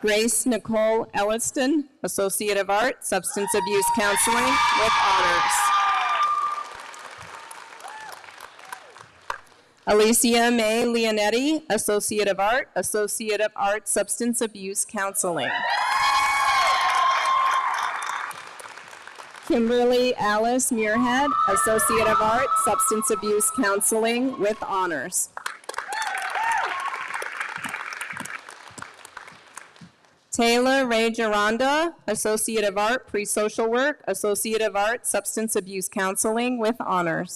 Grace Nicole Elliston, Associate of Art, Substance Abuse Counseling with Honors. Alicia May Leonetti, Associate of Art, Substance Abuse Counseling. Kimberly Alice Muirhead, Associate of Art, Substance Abuse Counseling with Honors. Taylor Ray Geronda, Associate of Art, Pre-Social Work, Associate of Art, Substance Abuse Counseling with Honors.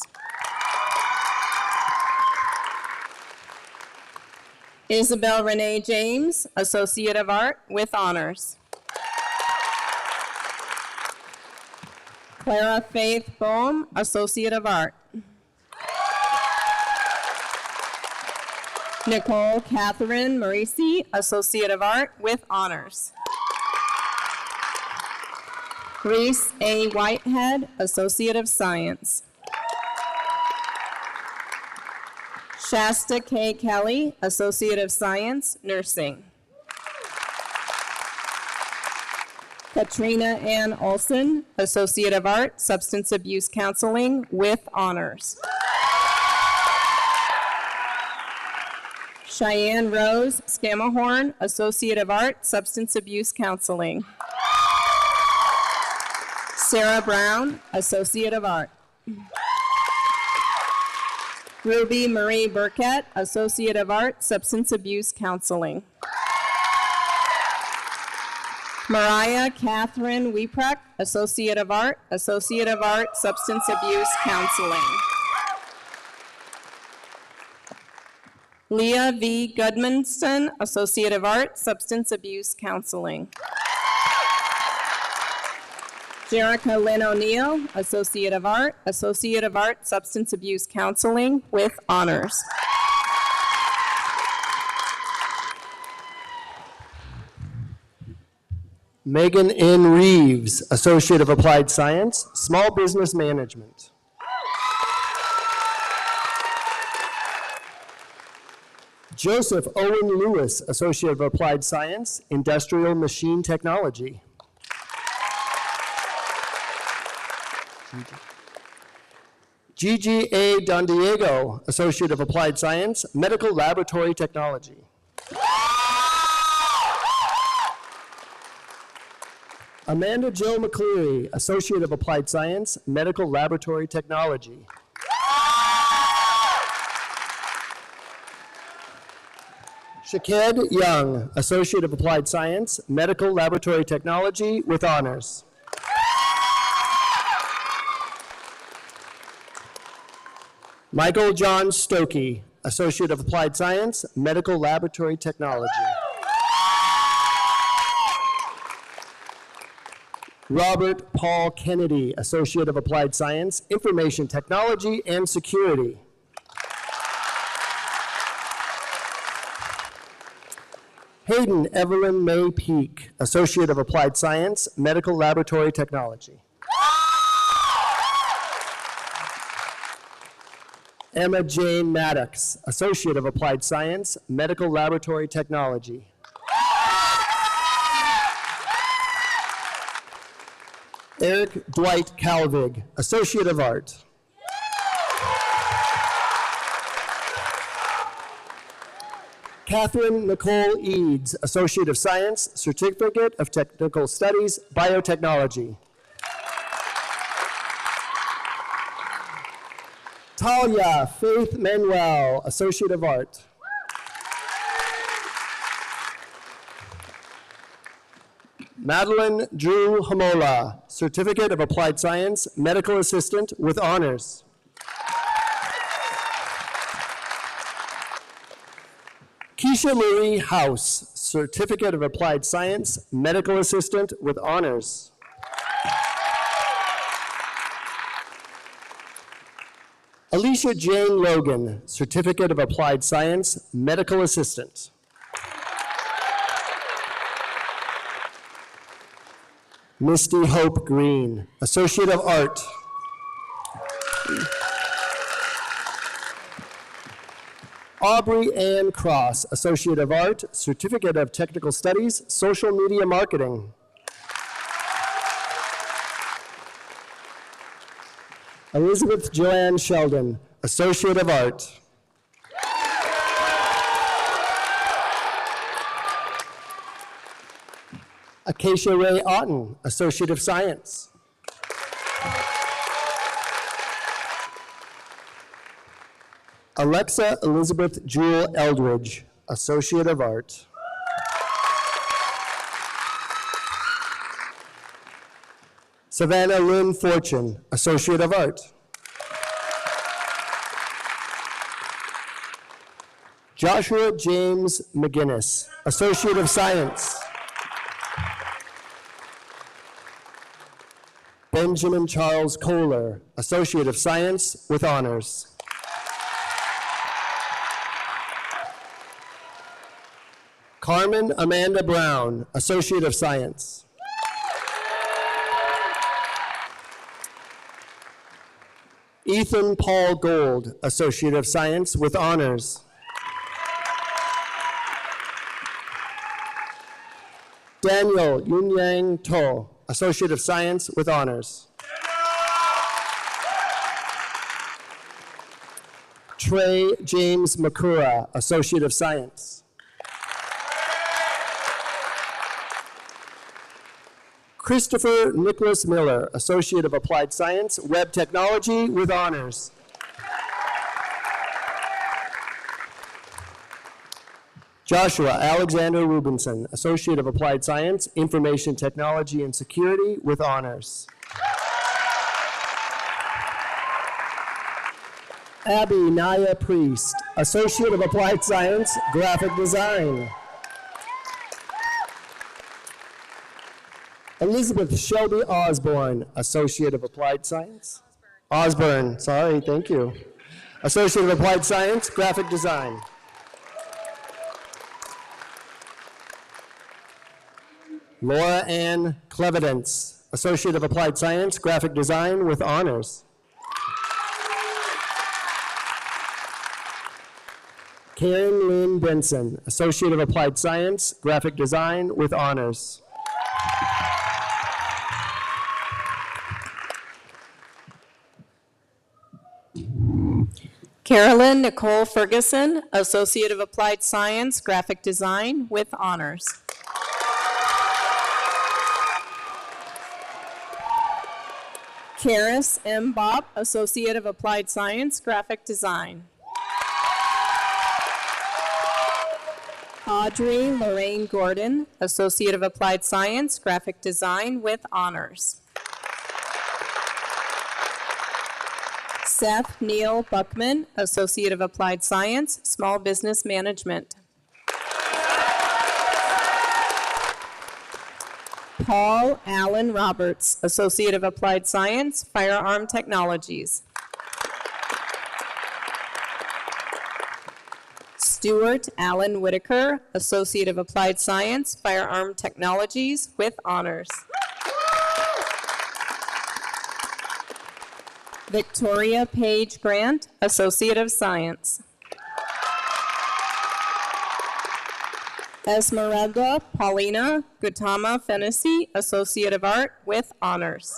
Isabel Renee James, Associate of Art with Honors. Clara Faith Bohm, Associate of Art. Nicole Catherine Marisi, Associate of Art with Honors. Reese A. Whitehead, Associate of Science. Shasta K. Kelly, Associate of Science, Nursing. Katrina Ann Olson, Associate of Art, Substance Abuse Counseling with Honors. Cheyenne Rose Scamahorn, Associate of Art, Substance Abuse Counseling. Sarah Brown, Associate of Art. Ruby Marie Burkett, Associate of Art, Substance Abuse Counseling. Mariah Catherine Weeprek, Associate of Art, Substance Abuse Counseling. Leah V. Gudmundsson, Associate of Art, Substance Abuse Counseling. Jerica Lynn O'Neill, Associate of Art, Substance Abuse Counseling with Honors. Megan N. Reeves, Associate of Applied Science, Small Business Management. Joseph Owen Lewis, Associate of Applied Science, Industrial Machine Technology. Gigi A. Don Diego, Associate of Applied Science, Medical Laboratory Technology. Amanda Jo McCleary, Associate of Applied Science, Medical Laboratory Technology. Shaked Young, Associate of Applied Science, Medical Laboratory Technology with honors. Michael John Stokey, Associate of Applied Science, Medical Laboratory Technology. Robert Paul Kennedy, Associate of Applied Science, Information Technology and Security. Hayden Evelyn May Peak, Associate of Applied Science, Medical Laboratory Technology. Emma Jane Maddox, Associate of Applied Science, Medical Laboratory Technology. Eric Dwight Calvig, Associate of Art. Catherine Nicole Eads, Associate of Science, Certificate of Technical Studies, Biotechnology. Talia Faith Manuel, Associate of Art. Madeline Drew Hamola, Certificate of Applied Science, Medical Assistant with honors. Keisha Marie House, Certificate of Applied Science, Medical Assistant with honors. Alicia Jane Logan, Certificate of Applied Science, Medical Assistant. Misty Hope Green, Associate of Art. Aubrey Ann Cross, Associate of Art, Certificate of Technical Studies, Social Media Marketing. Elizabeth Joanne Sheldon, Associate of Art. Acacia Ray Otten, Associate of Science. Alexa Elizabeth Jewel Eldridge, Associate of Art. Savannah Lynn Fortune, Associate of Art. Joshua James McGinnis, Associate of Science. Benjamin Charles Kohler, Associate of Science with honors. Carmen Amanda Brown, Associate of Science. Ethan Paul Gold, Associate of Science with honors. Daniel Yunyang To, Associate of Science with honors. Trey James Makura, Associate of Science. Christopher Nicholas Miller, Associate of Applied Science, Web Technology with honors. Joshua Alexander Rubinson, Associate of Applied Science, Information Technology and Security with honors. Abby Naya Priest, Associate of Applied Science, Graphic Design. Elizabeth Shelby Osborne, Associate of Applied Science. Osborne, sorry, thank you. Associate of Applied Science, Graphic Design. Laura Ann Clevidence, Associate of Applied Science, Graphic Design with honors. Karen Lynn Benson, Associate of Applied Science, Graphic Design with honors. Carolyn Nicole Ferguson, Associate of Applied Science, Graphic Design with honors. Karis M. Bob, Associate of Applied Science, Graphic Design. Audrey Lorraine Gordon, Associate of Applied Science, Graphic Design with honors. Seth Neil Buckman, Associate of Applied Science, Small Business Management. Paul Allen Roberts, Associate of Applied Science, Firearm Technologies. Stuart Allen Whitaker, Associate of Applied Science, Firearm Technologies with honors. Victoria Page Grant, Associate of Science. Esmeralda Paulina Gautama Fennessy, Associate of Art with honors.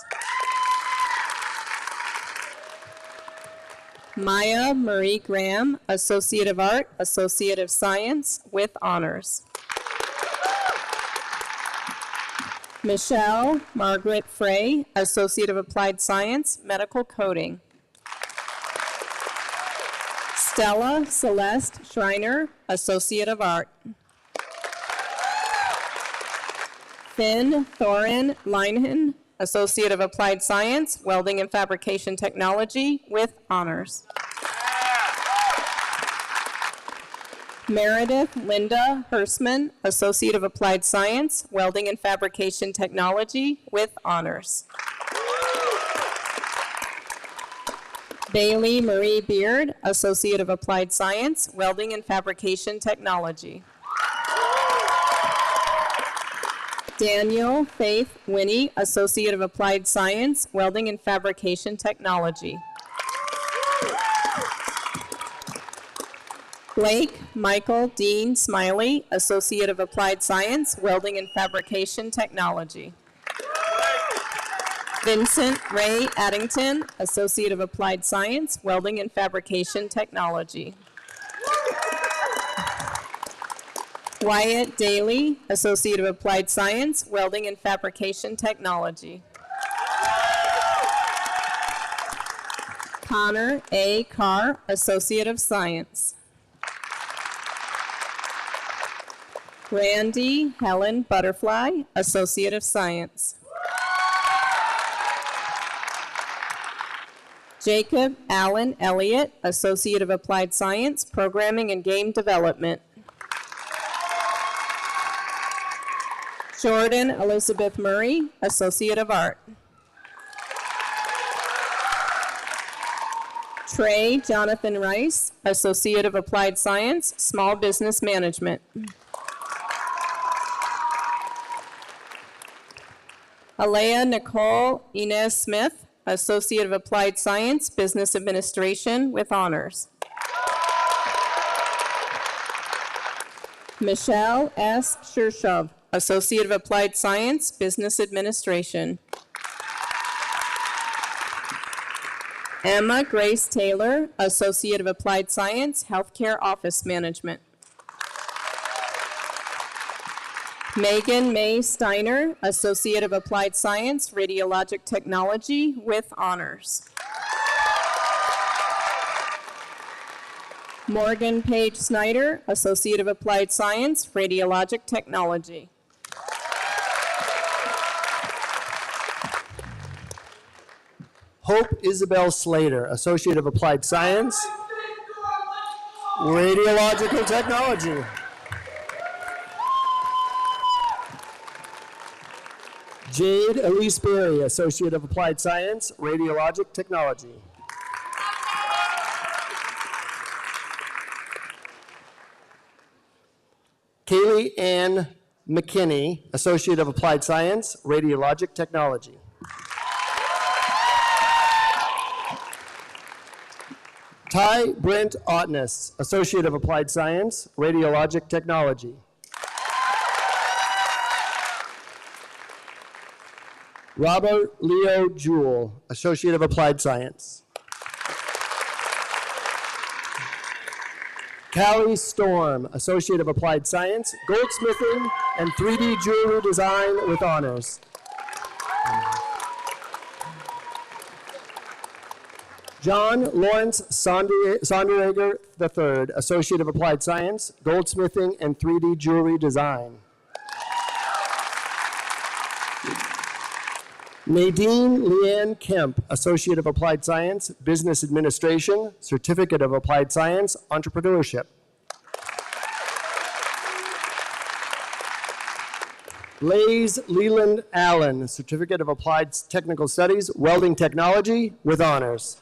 Maya Marie Graham, Associate of Art, Associate of Science with honors. Michelle Margaret Frey, Associate of Applied Science, Medical Coding. Stella Celeste Schreiner, Associate of Art. Finn Thorin Linehan, Associate of Applied Science, Welding and Fabrication Technology with honors. Meredith Linda Hersman, Associate of Applied Science, Welding and Fabrication Technology with honors. Bailey Marie Beard, Associate of Applied Science, Welding and Fabrication Technology. Daniel Faith Winnie, Associate of Applied Science, Welding and Fabrication Technology. Blake Michael Dean Smiley, Associate of Applied Science, Welding and Fabrication Technology. Vincent Ray Addington, Associate of Applied Science, Welding and Fabrication Technology. Wyatt Daly, Associate of Applied Science, Welding and Fabrication Technology. Connor A. Carr, Associate of Science. Randy Helen Butterfly, Associate of Science. Jacob Allen Elliott, Associate of Applied Science, Programming and Game Development. Jordan Elizabeth Murray, Associate of Art. Trey Jonathan Rice, Associate of Applied Science, Small Business Management. Alea Nicole Inez Smith, Associate of Applied Science, Business Administration with honors. Michelle S. Shirshov, Associate of Applied Science, Business Administration. Emma Grace Taylor, Associate of Applied Science, Healthcare Office Management. Megan May Steiner, Associate of Applied Science, Radiologic Technology with honors. Morgan Page Snyder, Associate of Applied Science, Radiologic Technology. Hope Isabel Slater, Associate of Applied Science, Radiological Technology. Jade Elise Berry, Associate of Applied Science, Radiologic Technology. Kaylee Ann McKinney, Associate of Applied Science, Radiologic Technology. Ty Brent Otness, Associate of Applied Science, Radiologic Technology. Robert Leo Jewell, Associate of Applied Science. Callie Storm, Associate of Applied Science, Goldsmithing and 3D Jewelry Design with honors. John Lawrence Sonderegger III, Associate of Applied Science, Goldsmithing and 3D Jewelry Design. Nadine Leanne Kemp, Associate of Applied Science, Business Administration, Certificate of Applied Science, Entrepreneurship. Blaze Leland Allen, Certificate of Applied Technical Studies, Welding Technology with honors.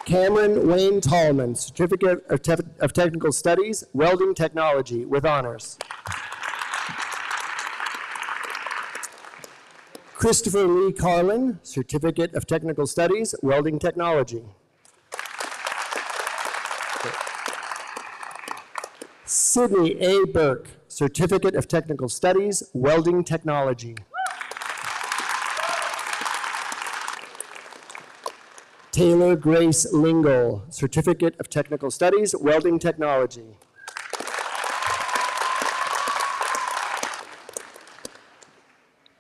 Cameron Wayne Tallman, Certificate of Technical Studies, Welding Technology with honors. Christopher Lee Carlin, Certificate of Technical Studies, Welding Technology. Sydney A. Burke, Certificate of Technical Studies, Welding Technology. Taylor Grace Lingle, Certificate of Technical Studies, Welding Technology.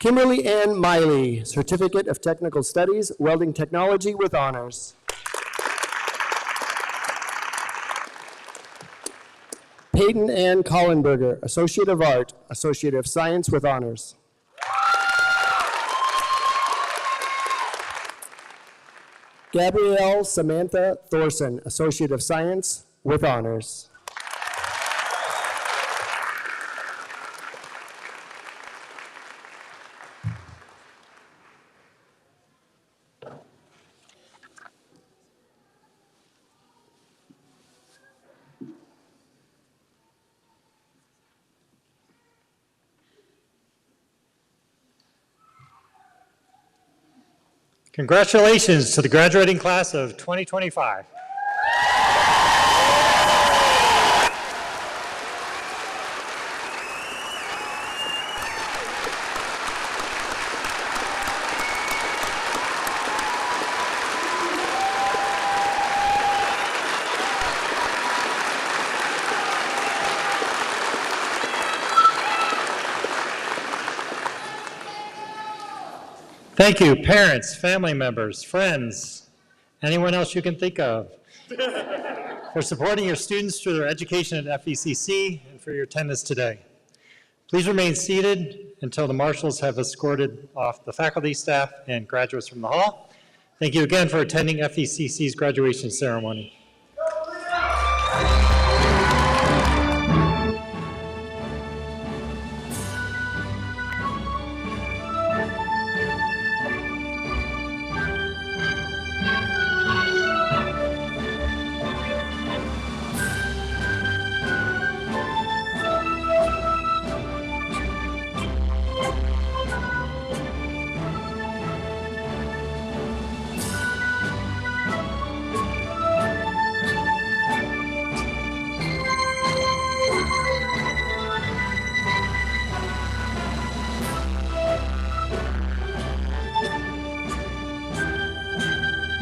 Kimberly Ann Miley, Certificate of Technical Studies, Welding Technology with honors. Peyton Ann Collenberger, Associate of Art, Associate of Science with honors. Gabrielle Samantha Thorson, Associate of Science with honors. Congratulations to the graduating class of 2025. Thank you, parents, family members, friends, anyone else you can think of, for supporting your students through their education at FVCC and for your attendance today. Please remain seated until the marshals have escorted off the faculty, staff, and graduates from the hall. Thank you again for attending FVCC's graduation ceremony.